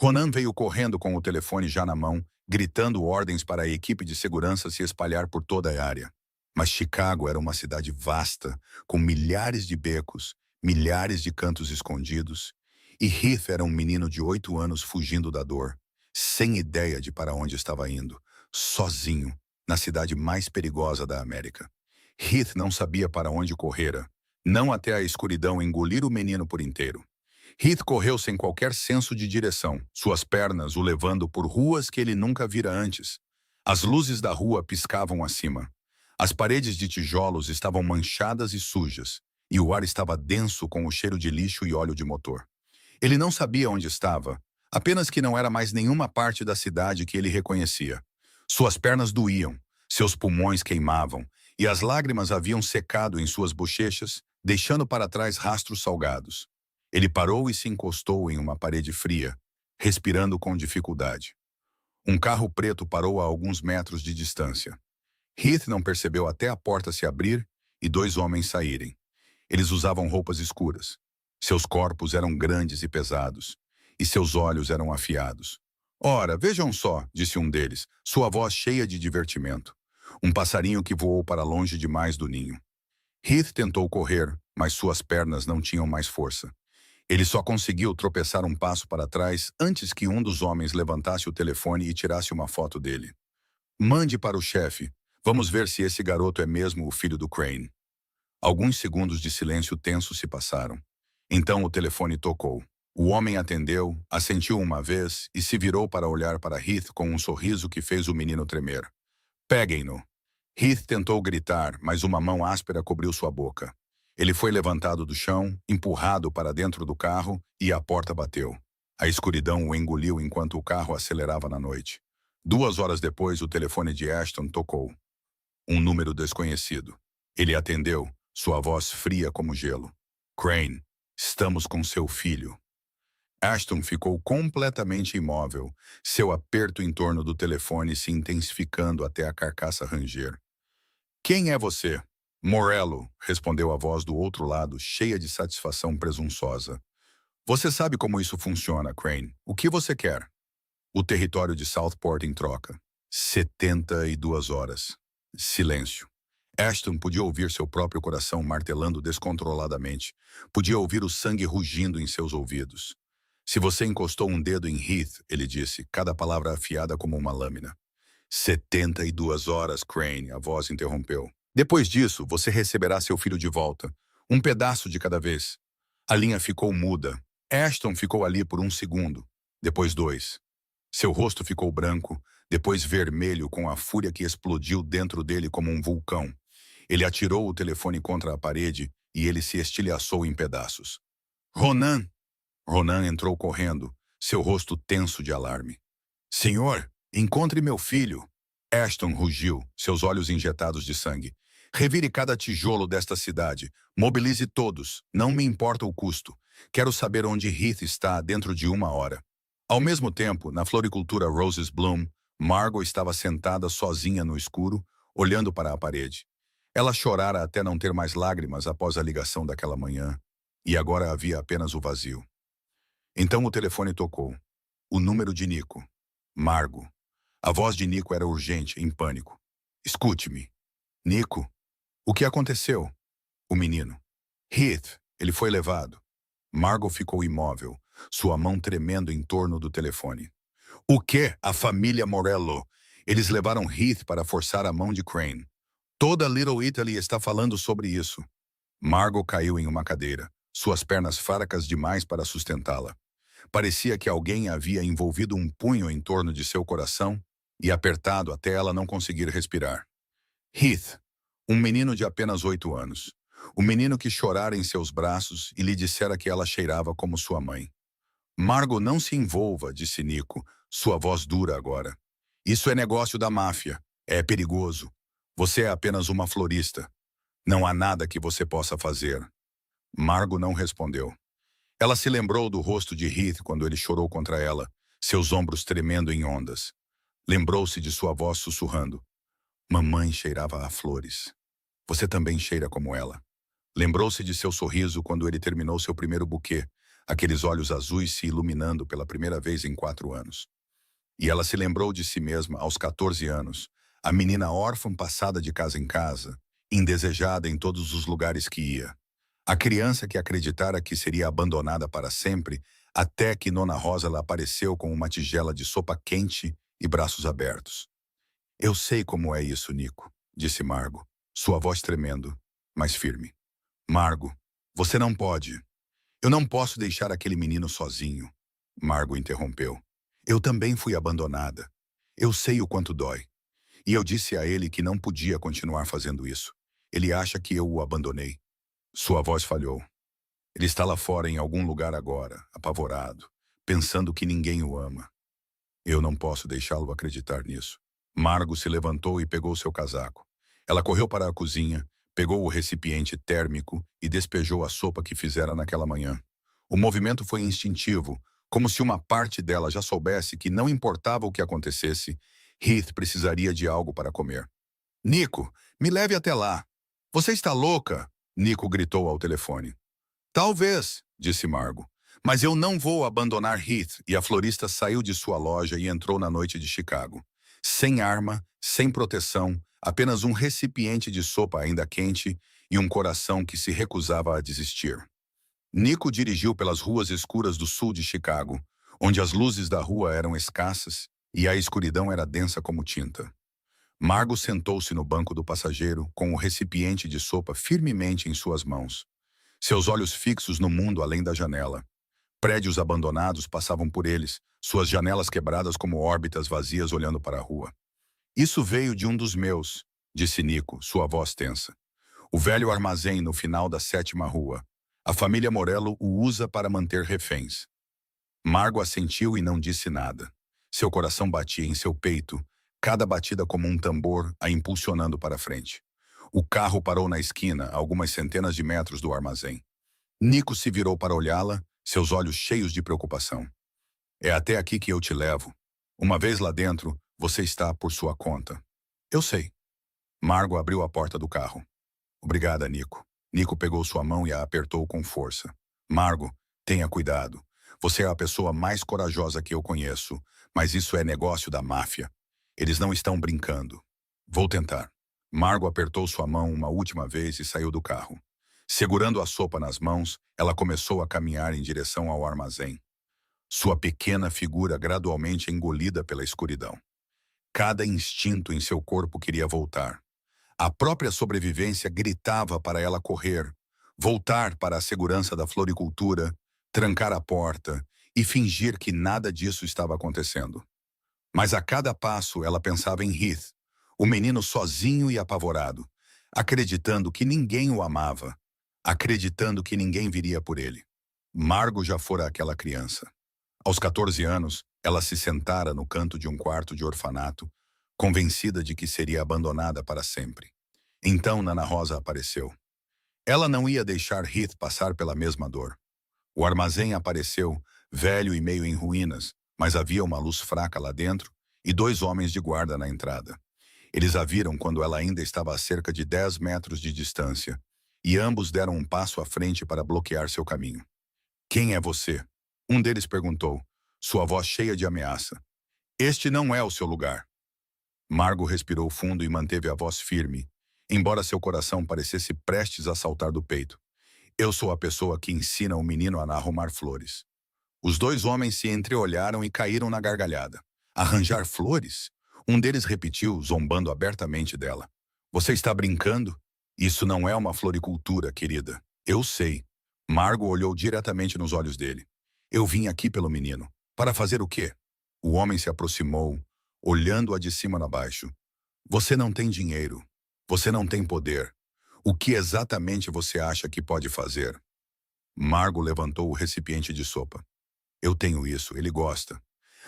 Ronan veio correndo com o telefone já na mão, gritando ordens para a equipe de segurança se espalhar por toda a área. Mas Chicago era uma cidade vasta, com milhares de becos, milhares de cantos escondidos, e Heath era um menino de 8 anos fugindo da dor, sem ideia de para onde estava indo, sozinho, na cidade mais perigosa da América. Heath não sabia para onde correra, não até a escuridão engolir o menino por inteiro. Heath correu sem qualquer senso de direção, suas pernas o levando por ruas que ele nunca vira antes. As luzes da rua piscavam acima. As paredes de tijolos estavam manchadas e sujas, e o ar estava denso com o cheiro de lixo e óleo de motor. Ele não sabia onde estava, apenas que não era mais nenhuma parte da cidade que ele reconhecia. Suas pernas doíam, seus pulmões queimavam, e as lágrimas haviam secado em suas bochechas, deixando para trás rastros salgados. Ele parou e se encostou em uma parede fria, respirando com dificuldade. Um carro preto parou a alguns metros de distância. Heath não percebeu até a porta se abrir e 2 homens saírem. Eles usavam roupas escuras. Seus corpos eram grandes e pesados, e seus olhos eram afiados. Ora, vejam só, disse um deles, sua voz cheia de divertimento. Um passarinho que voou para longe demais do ninho. Heath tentou correr, mas suas pernas não tinham mais força. Ele só conseguiu tropeçar um passo para trás antes que um dos homens levantasse o telefone e tirasse uma foto dele. Mande para o chefe. Vamos ver se esse garoto é mesmo o filho do Crane. Alguns segundos de silêncio tenso se passaram. Então o telefone tocou. O homem atendeu, assentiu uma vez e se virou para olhar para Heath com um sorriso que fez o menino tremer. Peguem-no. Heath tentou gritar, mas uma mão áspera cobriu sua boca. Ele foi levantado do chão, empurrado para dentro do carro e a porta bateu. A escuridão o engoliu enquanto o carro acelerava na noite. 2 horas depois, o telefone de Ashton tocou. Um número desconhecido. Ele atendeu, sua voz fria como gelo. Crane, estamos com seu filho. Ashton ficou completamente imóvel, seu aperto em torno do telefone se intensificando até a carcaça ranger. Quem é você? Morello, respondeu a voz do outro lado, cheia de satisfação presunçosa. Você sabe como isso funciona, Crane. O que você quer? O território de Southport em troca. 72 horas. Silêncio. Ashton podia ouvir seu próprio coração martelando descontroladamente. Podia ouvir o sangue rugindo em seus ouvidos. Se você encostou um dedo em Heath, ele disse, cada palavra afiada como uma lâmina. 72 horas, Crane, a voz interrompeu. Depois disso, você receberá seu filho de volta. Um pedaço de cada vez. A linha ficou muda. Ashton ficou ali por um segundo. Depois 2. Seu rosto ficou branco, depois vermelho com a fúria que explodiu dentro dele como um vulcão. Ele atirou o telefone contra a parede e ele se estilhaçou em pedaços. Ronan! Ronan entrou correndo, seu rosto tenso de alarme. Senhor, encontre meu filho! Ashton rugiu, seus olhos injetados de sangue. Revire cada tijolo desta cidade. Mobilize todos. Não me importa o custo. Quero saber onde Heath está dentro de 1 hora. Ao mesmo tempo, na floricultura Roses Bloom, Margot estava sentada sozinha no escuro, olhando para a parede. Ela chorara até não ter mais lágrimas após a ligação daquela manhã, e agora havia apenas o vazio. Então o telefone tocou. O número de Nico. Margot. A voz de Nico era urgente, em pânico. Escute-me. Nico, o que aconteceu? O menino. Heath, ele foi levado. Margot ficou imóvel, sua mão tremendo em torno do telefone. O quê? A família Morello. Eles levaram Heath para forçar a mão de Crane. Toda Little Italy está falando sobre isso. Margot caiu em uma cadeira, suas pernas fracas demais para sustentá-la. Parecia que alguém havia envolvido um punho em torno de seu coração e apertado até ela não conseguir respirar. Heath, um menino de apenas 8 anos. O menino que chorara em seus braços e lhe dissera que ela cheirava como sua mãe. Margot, não se envolva, disse Nico, sua voz dura agora. Isso é negócio da máfia. É perigoso. Você é apenas uma florista. Não há nada que você possa fazer. Margot não respondeu. Ela se lembrou do rosto de Heath quando ele chorou contra ela, seus ombros tremendo em ondas. Lembrou-se de sua voz sussurrando. Mamãe cheirava a flores. Você também cheira como ela. Lembrou-se de seu sorriso quando ele terminou seu primeiro buquê, aqueles olhos azuis se iluminando pela primeira vez em 4 anos. E ela se lembrou de si mesma aos 14 anos, a menina órfã passada de casa em casa, indesejada em todos os lugares que ia. A criança que acreditara que seria abandonada para sempre, até que Nona Rosa lhe apareceu com uma tigela de sopa quente e braços abertos. Eu sei como é isso, Nico, disse Margot, sua voz tremendo, mas firme. Margot, você não pode. Eu não posso deixar aquele menino sozinho. Margot interrompeu. Eu também fui abandonada. Eu sei o quanto dói. E eu disse a ele que não podia continuar fazendo isso. Ele acha que eu o abandonei. Sua voz falhou. Ele está lá fora em algum lugar agora, apavorado, pensando que ninguém o ama. Eu não posso deixá-lo acreditar nisso. Margot se levantou e pegou seu casaco. Ela correu para a cozinha, pegou o recipiente térmico e despejou a sopa que fizera naquela manhã. O movimento foi instintivo, como se uma parte dela já soubesse que não importava o que acontecesse, Heath precisaria de algo para comer. Nico, me leve até lá. Você está louca? Nico gritou ao telefone. Talvez, disse Margot, mas eu não vou abandonar Heath. E a florista saiu de sua loja e entrou na noite de Chicago. Sem arma, sem proteção, apenas um recipiente de sopa ainda quente e um coração que se recusava a desistir. Nico dirigiu pelas ruas escuras do sul de Chicago, onde as luzes da rua eram escassas e a escuridão era densa como tinta. Margot sentou-se no banco do passageiro com o recipiente de sopa firmemente em suas mãos. Seus olhos fixos no mundo além da janela. Prédios abandonados passavam por eles, suas janelas quebradas como órbitas vazias olhando para a rua. Isso veio de um dos meus, disse Nico, sua voz tensa. O velho armazém no final da 7ª rua. A família Morello o usa para manter reféns. Margot assentiu e não disse nada. Seu coração batia em seu peito, cada batida como um tambor a impulsionando para frente. O carro parou na esquina, a algumas centenas de metros do armazém. Nico se virou para olhá-la, seus olhos cheios de preocupação. É até aqui que eu te levo. Uma vez lá dentro, você está por sua conta. Eu sei. Margo abriu a porta do carro. Obrigada, Nico. Nico pegou sua mão e a apertou com força. Margo, tenha cuidado. Você é a pessoa mais corajosa que eu conheço, mas isso é negócio da máfia. Eles não estão brincando. Vou tentar. Margo apertou sua mão uma última vez e saiu do carro. Segurando a sopa nas mãos, ela começou a caminhar em direção ao armazém. Sua pequena figura gradualmente engolida pela escuridão. Cada instinto em seu corpo queria voltar. A própria sobrevivência gritava para ela correr, voltar para a segurança da floricultura, trancar a porta e fingir que nada disso estava acontecendo. Mas a cada passo ela pensava em Heath, o menino sozinho e apavorado, acreditando que ninguém o amava, acreditando que ninguém viria por ele. Margo já fora aquela criança. Aos 14 anos, ela se sentara no canto de um quarto de orfanato, convencida de que seria abandonada para sempre. Então Nana Rosa apareceu. Ela não ia deixar Heath passar pela mesma dor. O armazém apareceu, velho e meio em ruínas, mas havia uma luz fraca lá dentro e 2 homens de guarda na entrada. Eles a viram quando ela ainda estava a cerca de 10 metros de distância, e ambos deram um passo à frente para bloquear seu caminho. Quem é você? Um deles perguntou, sua voz cheia de ameaça. Este não é o seu lugar. Margo respirou fundo e manteve a voz firme, embora seu coração parecesse prestes a saltar do peito. Eu sou a pessoa que ensina o menino a arrumar flores. Os 2 homens se entreolharam e caíram na gargalhada. Arranjar flores? Um deles repetiu, zombando abertamente dela. Você está brincando? Isso não é uma floricultura, querida. Eu sei. Margo olhou diretamente nos olhos dele. Eu vim aqui pelo menino. Para fazer o quê? O homem se aproximou, olhando-a de cima a baixo. Você não tem dinheiro. Você não tem poder. O que exatamente você acha que pode fazer? Margo levantou o recipiente de sopa. Eu tenho isso, ele gosta.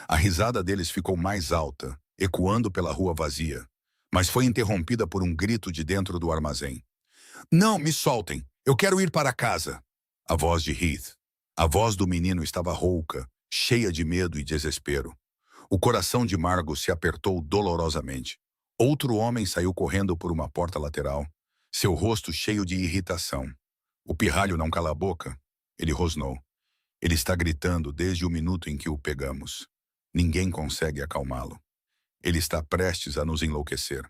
A risada deles ficou mais alta, ecoando pela rua vazia, mas foi interrompida por um grito de dentro do armazém. Não, me soltem! Eu quero ir para casa! A voz de Heath. A voz do menino estava rouca, cheia de medo e desespero. O coração de Margo se apertou dolorosamente. Outro homem saiu correndo por uma porta lateral, seu rosto cheio de irritação. O pirralho não cala a boca. Ele rosnou. Ele está gritando desde o minuto em que o pegamos. Ninguém consegue acalmá-lo. Ele está prestes a nos enlouquecer.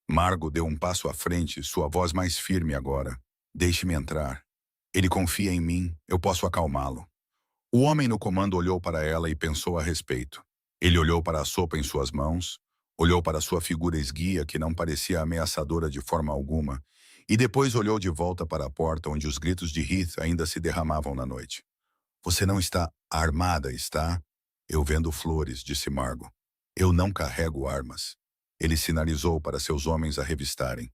Margo deu um passo à frente, sua voz mais firme agora. Deixe-me entrar. Ele confia em mim, eu posso acalmá-lo. O homem no comando olhou para ela e pensou a respeito. Ele olhou para a sopa em suas mãos, olhou para sua figura esguia que não parecia ameaçadora de forma alguma, e depois olhou de volta para a porta onde os gritos de Heath ainda se derramavam na noite. Você não está armada, está? Eu vendo flores, disse Margo. Eu não carrego armas. Ele sinalizou para seus homens a revistarem.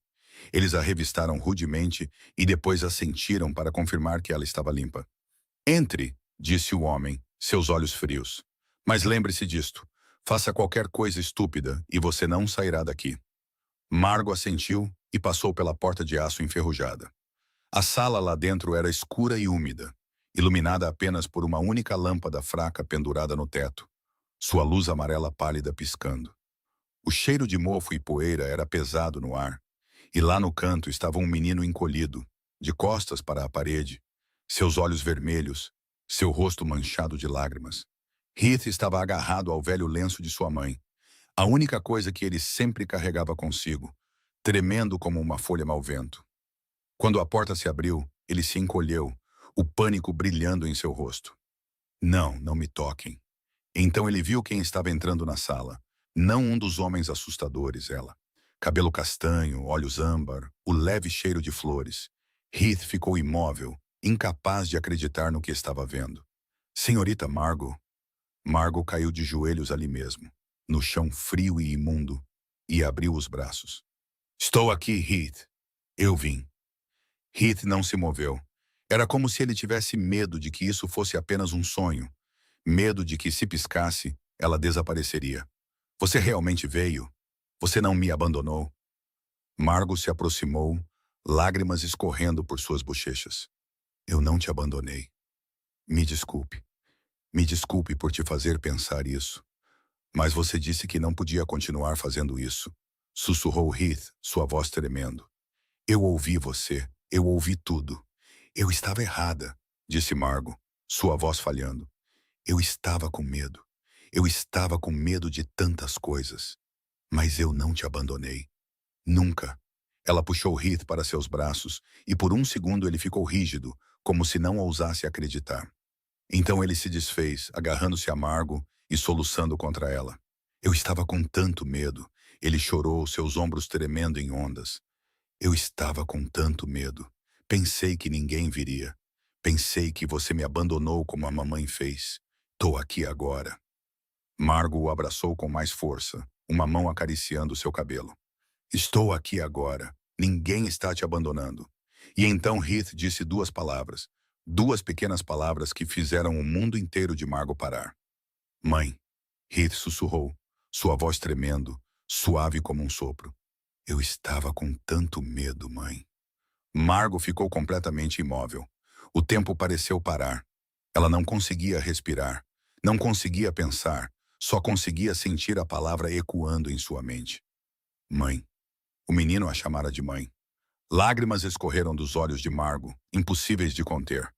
Eles a revistaram rudemente e depois a sentiram para confirmar que ela estava limpa. Entre, disse o homem, seus olhos frios. Mas lembre-se disto. Faça qualquer coisa estúpida e você não sairá daqui. Margo assentiu e passou pela porta de aço enferrujada. A sala lá dentro era escura e úmida, iluminada apenas por uma única lâmpada fraca pendurada no teto, sua luz amarela pálida piscando. O cheiro de mofo e poeira era pesado no ar, e lá no canto estava um menino encolhido, de costas para a parede, seus olhos vermelhos, seu rosto manchado de lágrimas. Heath estava agarrado ao velho lenço de sua mãe, a única coisa que ele sempre carregava consigo, tremendo como uma folha mau vento. Quando a porta se abriu, ele se encolheu, o pânico brilhando em seu rosto. Não, não me toquem. Então ele viu quem estava entrando na sala. Não um dos homens assustadores, ela. Cabelo castanho, olhos âmbar, o leve cheiro de flores. Heath ficou imóvel, incapaz de acreditar no que estava vendo. Senhorita Margo. Margo caiu de joelhos ali mesmo, no chão frio e imundo, e abriu os braços. Estou aqui, Heath. Eu vim. Heath não se moveu. Era como se ele tivesse medo de que isso fosse apenas um sonho. Medo de que, se piscasse, ela desapareceria. Você realmente veio? Você não me abandonou? Margo se aproximou, lágrimas escorrendo por suas bochechas. Eu não te abandonei. Me desculpe. Me desculpe por te fazer pensar isso. Mas você disse que não podia continuar fazendo isso. Sussurrou Heath, sua voz tremendo. Eu ouvi você. Eu ouvi tudo. Eu estava errada, disse Margot, sua voz falhando. Eu estava com medo. Eu estava com medo de tantas coisas. Mas eu não te abandonei. Nunca. Ela puxou Heath para seus braços e por um segundo ele ficou rígido, como se não ousasse acreditar. Então ele se desfez, agarrando-se a Margot e soluçando contra ela. Eu estava com tanto medo. Ele chorou, seus ombros tremendo em ondas. Eu estava com tanto medo. Pensei que ninguém viria. Pensei que você me abandonou como a mamãe fez. Tô aqui agora. Margot o abraçou com mais força, uma mão acariciando seu cabelo. Estou aqui agora. Ninguém está te abandonando. E então Heath disse duas pequenas palavras que fizeram o mundo inteiro de Margot parar. Mãe, Heath sussurrou, sua voz tremendo, suave como um sopro. Eu estava com tanto medo, mãe. Margot ficou completamente imóvel. O tempo pareceu parar. Ela não conseguia respirar, não conseguia pensar, só conseguia sentir a palavra ecoando em sua mente. Mãe. O menino a chamara de mãe. Lágrimas escorreram dos olhos de Margot, impossíveis de conter.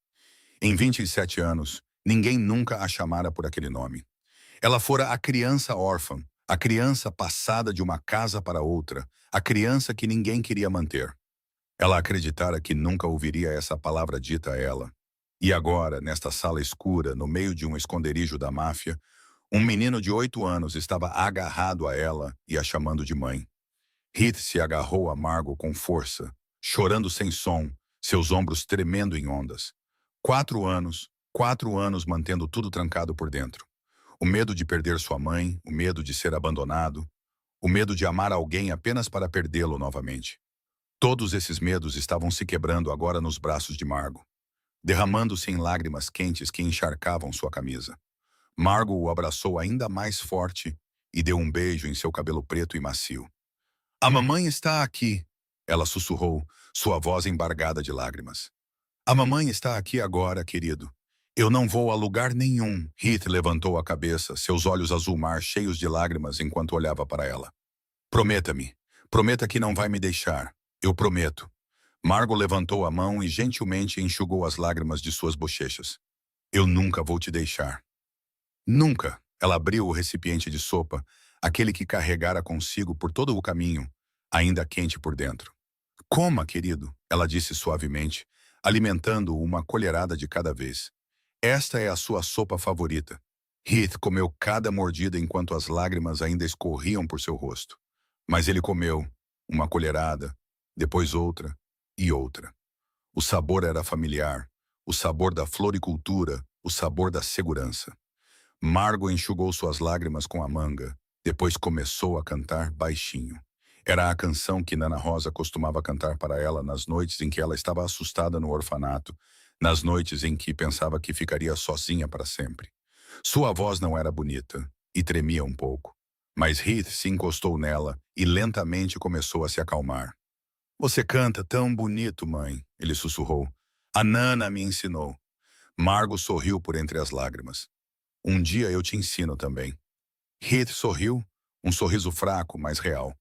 Em 27 anos, ninguém nunca a chamara por aquele nome. Ela fora a criança órfã, a criança passada de uma casa para outra, a criança que ninguém queria manter. Ela acreditara que nunca ouviria essa palavra dita a ela. E agora, nesta sala escura, no meio de um esconderijo da máfia, um menino de 8 anos estava agarrado a ela e a chamando de mãe. Heath se agarrou a Margot com força, chorando sem som, seus ombros tremendo em ondas. 4 anos mantendo tudo trancado por dentro. O medo de perder sua mãe, o medo de ser abandonado, o medo de amar alguém apenas para perdê-lo novamente. Todos esses medos estavam se quebrando agora nos braços de Margot, derramando-se em lágrimas quentes que encharcavam sua camisa. Margot o abraçou ainda mais forte e deu um beijo em seu cabelo preto e macio. A mamãe está aqui, ela sussurrou, sua voz embargada de lágrimas. A mamãe está aqui agora, querido. Eu não vou a lugar nenhum. Heath levantou a cabeça, seus olhos azul-mar cheios de lágrimas enquanto olhava para ela. Prometa-me. Prometa que não vai me deixar. Eu prometo. Margot levantou a mão e gentilmente enxugou as lágrimas de suas bochechas. Eu nunca vou te deixar. Nunca. Ela abriu o recipiente de sopa, aquele que carregara consigo por todo o caminho, ainda quente por dentro. Coma, querido, ela disse suavemente, alimentando-o uma colherada de cada vez. Esta é a sua sopa favorita. Heath comeu cada mordida enquanto as lágrimas ainda escorriam por seu rosto. Mas ele comeu, uma colherada, depois outra e outra. O sabor era familiar, o sabor da floricultura, o sabor da segurança. Margot enxugou suas lágrimas com a manga, depois começou a cantar baixinho. Era a canção que Nana Rosa costumava cantar para ela nas noites em que ela estava assustada no orfanato, nas noites em que pensava que ficaria sozinha para sempre. Sua voz não era bonita e tremia um pouco, mas Heath se encostou nela e lentamente começou a se acalmar. Você canta tão bonito, mãe, ele sussurrou. A Nana me ensinou. Margot sorriu por entre as lágrimas. Um dia eu te ensino também. Heath sorriu, um sorriso fraco, mas real.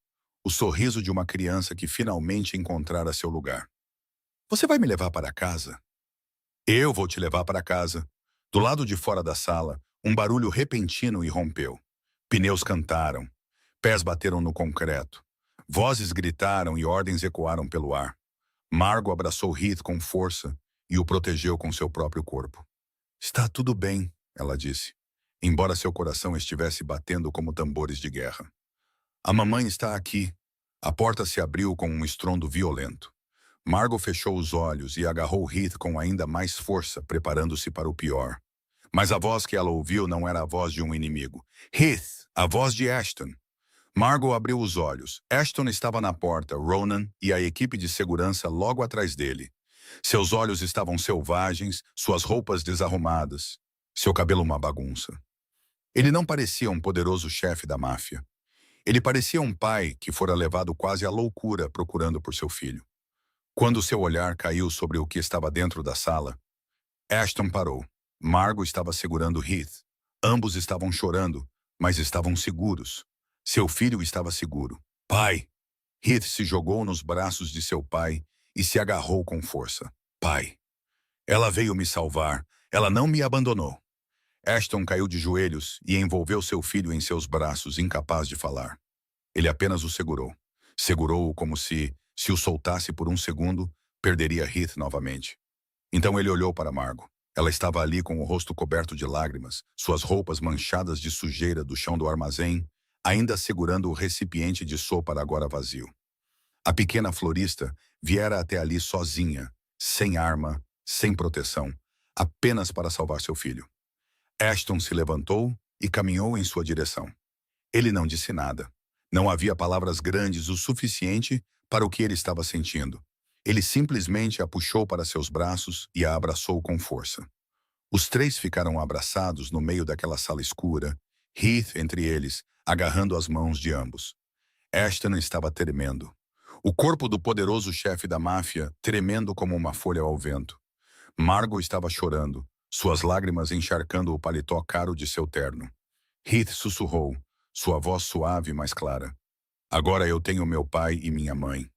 O sorriso de uma criança que finalmente encontrara seu lugar. Você vai me levar para casa? Eu vou te levar para casa. Do lado de fora da sala, um barulho repentino irrompeu. Pneus cantaram. Pés bateram no concreto. Vozes gritaram e ordens ecoaram pelo ar. Margot abraçou Heath com força e o protegeu com seu próprio corpo. Está tudo bem, ela disse, embora seu coração estivesse batendo como tambores de guerra. A mamãe está aqui. A porta se abriu com um estrondo violento. Margot fechou os olhos e agarrou Heath com ainda mais força, preparando-se para o pior. Mas a voz que ela ouviu não era a voz de um inimigo. Heath, a voz de Ashton. Margot abriu os olhos. Ashton estava na porta, Ronan e a equipe de segurança logo atrás dele. Seus olhos estavam selvagens, suas roupas desarrumadas, seu cabelo uma bagunça. Ele não parecia um poderoso chefe da máfia. Ele parecia um pai que fora levado quase à loucura procurando por seu filho. Quando seu olhar caiu sobre o que estava dentro da sala, Ashton parou. Margot estava segurando Heath. Ambos estavam chorando, mas estavam seguros. Seu filho estava seguro. Pai! Heath se jogou nos braços de seu pai e se agarrou com força. Pai! Ela veio me salvar. Ela não me abandonou. Ashton caiu de joelhos e envolveu seu filho em seus braços, incapaz de falar. Ele apenas o segurou. Segurou-o como se o soltasse por um segundo, perderia Heath novamente. Então ele olhou para Margot. Ela estava ali com o rosto coberto de lágrimas, suas roupas manchadas de sujeira do chão do armazém, ainda segurando o recipiente de sopa agora vazio. A pequena florista viera até ali sozinha, sem arma, sem proteção, apenas para salvar seu filho. Ashton se levantou e caminhou em sua direção. Ele não disse nada. Não havia palavras grandes o suficiente para o que ele estava sentindo. Ele simplesmente a puxou para seus braços e a abraçou com força. Os três ficaram abraçados no meio daquela sala escura, Heath entre eles, agarrando as mãos de ambos. Ashton estava tremendo. O corpo do poderoso chefe da máfia tremendo como uma folha ao vento. Margot estava chorando, suas lágrimas encharcando o paletó caro de seu terno. Heath sussurrou, sua voz suave, mas clara. Agora eu tenho meu pai e minha mãe.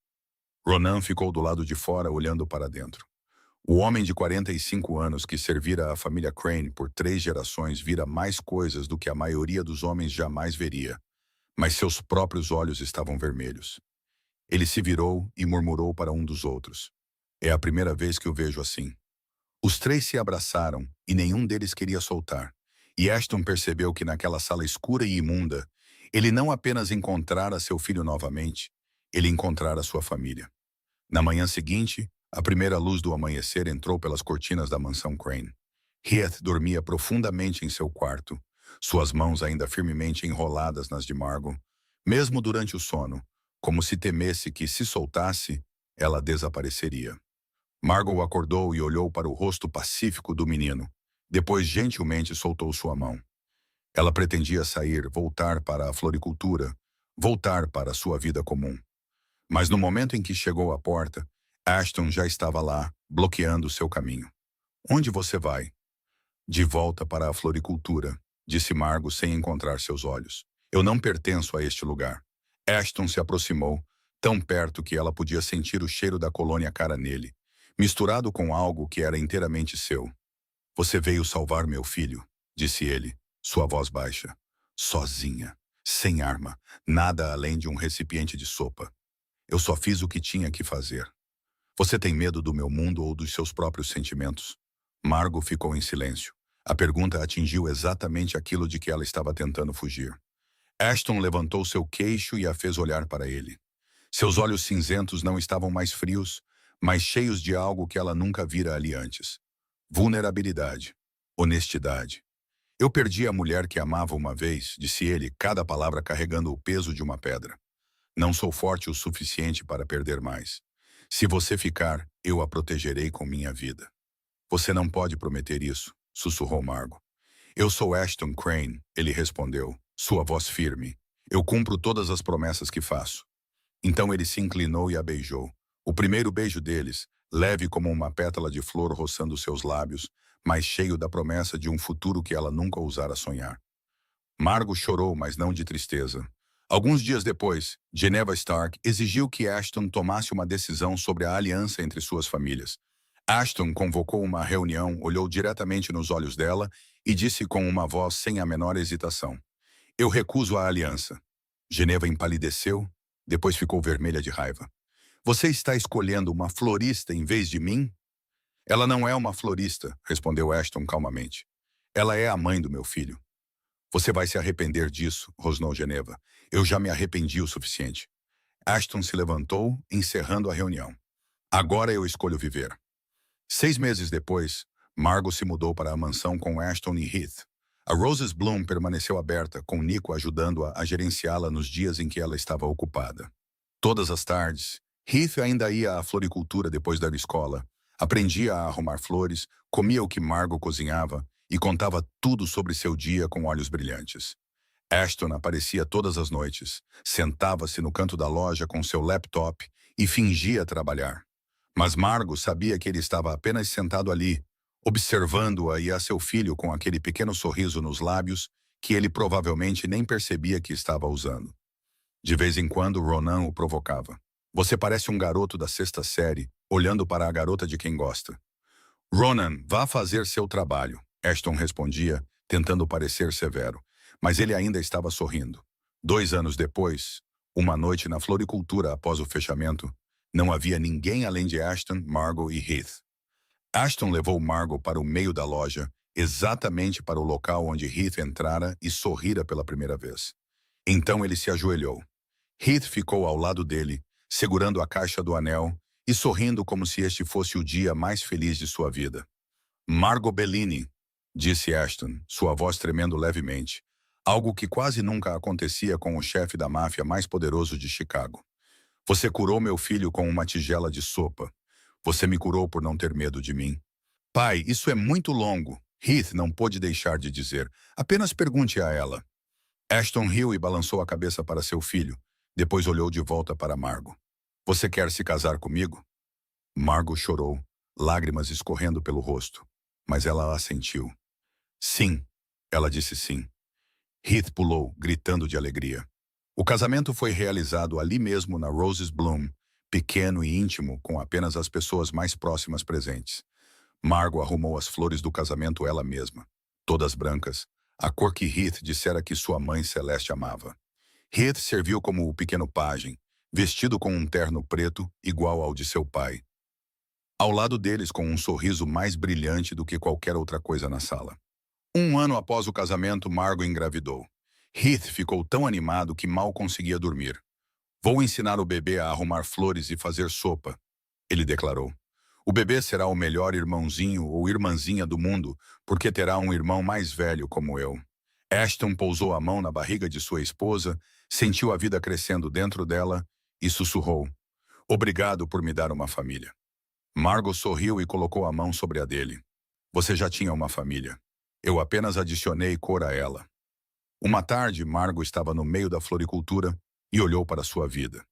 Ronan ficou do lado de fora, olhando para dentro. O homem de 45 anos que servira a família Crane por 3 gerações vira mais coisas do que a maioria dos homens jamais veria, mas seus próprios olhos estavam vermelhos. Ele se virou e murmurou para um dos outros. É a primeira vez que o vejo assim. Os três se abraçaram e nenhum deles queria soltar. E Ashton percebeu que naquela sala escura e imunda, ele não apenas encontrara seu filho novamente, ele encontrara sua família. Na manhã seguinte, a primeira luz do amanhecer entrou pelas cortinas da mansão Crane. Heath dormia profundamente em seu quarto, suas mãos ainda firmemente enroladas nas de Margot, mesmo durante o sono, como se temesse que, se soltasse, ela desapareceria. Margot acordou e olhou para o rosto pacífico do menino. Depois, gentilmente, soltou sua mão. Ela pretendia sair, voltar para a floricultura, voltar para sua vida comum. Mas no momento em que chegou à porta, Ashton já estava lá, bloqueando seu caminho. Onde você vai? De volta para a floricultura, disse Margot sem encontrar seus olhos. Eu não pertenço a este lugar. Ashton se aproximou, tão perto que ela podia sentir o cheiro da colônia cara nele, misturado com algo que era inteiramente seu. Você veio salvar meu filho, disse ele, sua voz baixa. Sozinha, sem arma, nada além de um recipiente de sopa. Eu só fiz o que tinha que fazer. Você tem medo do meu mundo ou dos seus próprios sentimentos? Margot ficou em silêncio. A pergunta atingiu exatamente aquilo de que ela estava tentando fugir. Ashton levantou seu queixo e a fez olhar para ele. Seus olhos cinzentos não estavam mais frios, mas cheios de algo que ela nunca vira ali antes. Vulnerabilidade. Honestidade. Eu perdi a mulher que amava uma vez, disse ele, cada palavra carregando o peso de uma pedra. Não sou forte o suficiente para perder mais. Se você ficar, eu a protegerei com minha vida. Você não pode prometer isso, sussurrou Margot. Eu sou Ashton Crane, ele respondeu, sua voz firme. Eu cumpro todas as promessas que faço. Então ele se inclinou e a beijou. O primeiro beijo deles, leve como uma pétala de flor roçando seus lábios, mas cheio da promessa de um futuro que ela nunca ousara sonhar. Margot chorou, mas não de tristeza. Alguns dias depois, Geneva Stark exigiu que Ashton tomasse uma decisão sobre a aliança entre suas famílias. Ashton convocou uma reunião, olhou diretamente nos olhos dela e disse com uma voz sem a menor hesitação. Eu recuso a aliança. Geneva empalideceu, depois ficou vermelha de raiva. Você está escolhendo uma florista em vez de mim? Ela não é uma florista, respondeu Ashton calmamente. Ela é a mãe do meu filho. Você vai se arrepender disso, rosnou Geneva. Eu já me arrependi o suficiente. Ashton se levantou, encerrando a reunião. Agora eu escolho viver. 6 meses depois, Margot se mudou para a mansão com Ashton e Heath. A Roses Bloom permaneceu aberta, com Nico ajudando-a a gerenciá-la nos dias em que ela estava ocupada. Todas as tardes, Heath ainda ia à floricultura depois da escola, aprendia a arrumar flores, comia o que Margot cozinhava e contava tudo sobre seu dia com olhos brilhantes. Ashton aparecia todas as noites, sentava-se no canto da loja com seu laptop e fingia trabalhar. Mas Margot sabia que ele estava apenas sentado ali, observando-a e a seu filho com aquele pequeno sorriso nos lábios que ele provavelmente nem percebia que estava usando. De vez em quando, Ronan o provocava. Você parece um garoto da sexta série, olhando para a garota de quem gosta. Ronan, vá fazer seu trabalho, Ashton respondia, tentando parecer severo, mas ele ainda estava sorrindo. 2 anos depois, uma noite na floricultura após o fechamento, não havia ninguém além de Ashton, Margot e Heath. Ashton levou Margot para o meio da loja, exatamente para o local onde Heath entrara e sorrira pela primeira vez. Então ele se ajoelhou. Heath ficou ao lado dele, segurando a caixa do anel e sorrindo como se este fosse o dia mais feliz de sua vida. Margot Bellini, disse Ashton, sua voz tremendo levemente, algo que quase nunca acontecia com o chefe da máfia mais poderoso de Chicago. Você curou meu filho com uma tigela de sopa. Você me curou por não ter medo de mim. Pai, isso é muito longo. Heath não pôde deixar de dizer. Apenas pergunte a ela. Ashton riu e balançou a cabeça para seu filho. Depois olhou de volta para Margot. Você quer se casar comigo? Margot chorou, lágrimas escorrendo pelo rosto. Mas ela assentiu. Sim, ela disse sim. Heath pulou, gritando de alegria. O casamento foi realizado ali mesmo na Roses Bloom, pequeno e íntimo, com apenas as pessoas mais próximas presentes. Margot arrumou as flores do casamento ela mesma, todas brancas, a cor que Heath dissera que sua mãe Celeste amava. Heath serviu como o pequeno pajem, vestido com um terno preto igual ao de seu pai. Ao lado deles com um sorriso mais brilhante do que qualquer outra coisa na sala. 1 ano após o casamento, Margot engravidou. Heath ficou tão animado que mal conseguia dormir. Vou ensinar o bebê a arrumar flores e fazer sopa, ele declarou. O bebê será o melhor irmãozinho ou irmãzinha do mundo, porque terá um irmão mais velho como eu. Ashton pousou a mão na barriga de sua esposa, sentiu a vida crescendo dentro dela e sussurrou. Obrigado por me dar uma família. Margot sorriu e colocou a mão sobre a dele. Você já tinha uma família. Eu apenas adicionei cor a ela. Uma tarde, Margot estava no meio da floricultura e olhou para sua vida.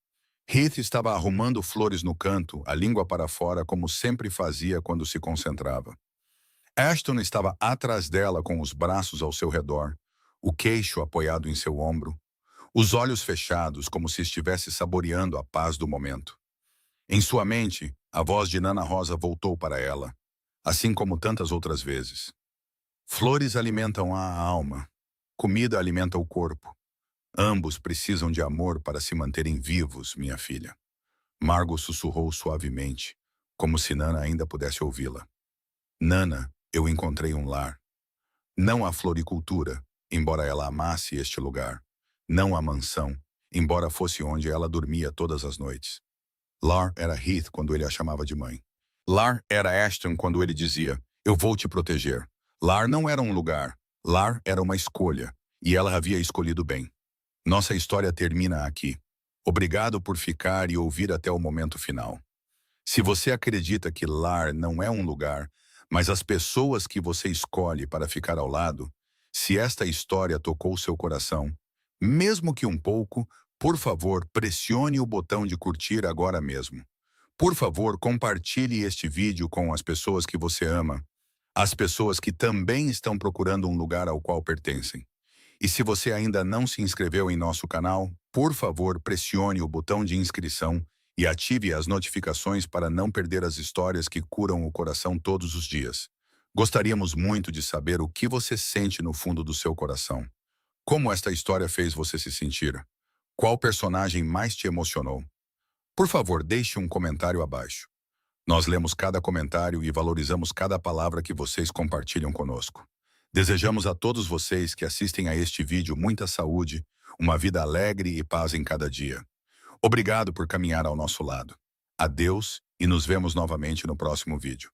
Heath estava arrumando flores no canto, a língua para fora, como sempre fazia quando se concentrava. Ashton estava atrás dela com os braços ao seu redor, o queixo apoiado em seu ombro, os olhos fechados como se estivesse saboreando a paz do momento. Em sua mente, a voz de Nana Rosa voltou para ela, assim como tantas outras vezes. Flores alimentam a alma, comida alimenta o corpo. Ambos precisam de amor para se manterem vivos, minha filha. Margot sussurrou suavemente, como se Nana ainda pudesse ouvi-la. Nana, eu encontrei um lar. Não a floricultura, embora ela amasse este lugar. Não a mansão, embora fosse onde ela dormia todas as noites. Lar era Heath quando ele a chamava de mãe. Lar era Ashton quando ele dizia, eu vou te proteger. Lar não era um lugar, lar era uma escolha, e ela havia escolhido bem. Nossa história termina aqui. Obrigado por ficar e ouvir até o momento final. Se você acredita que lar não é um lugar, mas as pessoas que você escolhe para ficar ao lado, se esta história tocou seu coração, mesmo que um pouco, por favor, pressione o botão de curtir agora mesmo. Por favor, compartilhe este vídeo com as pessoas que você ama, as pessoas que também estão procurando um lugar ao qual pertencem. E se você ainda não se inscreveu em nosso canal, por favor, pressione o botão de inscrição e ative as notificações para não perder as histórias que curam o coração todos os dias. Gostaríamos muito de saber o que você sente no fundo do seu coração. Como esta história fez você se sentir? Qual personagem mais te emocionou? Por favor, deixe um comentário abaixo. Nós lemos cada comentário e valorizamos cada palavra que vocês compartilham conosco. Desejamos a todos vocês que assistem a este vídeo muita saúde, uma vida alegre e paz em cada dia. Obrigado por caminhar ao nosso lado. Adeus e nos vemos novamente no próximo vídeo.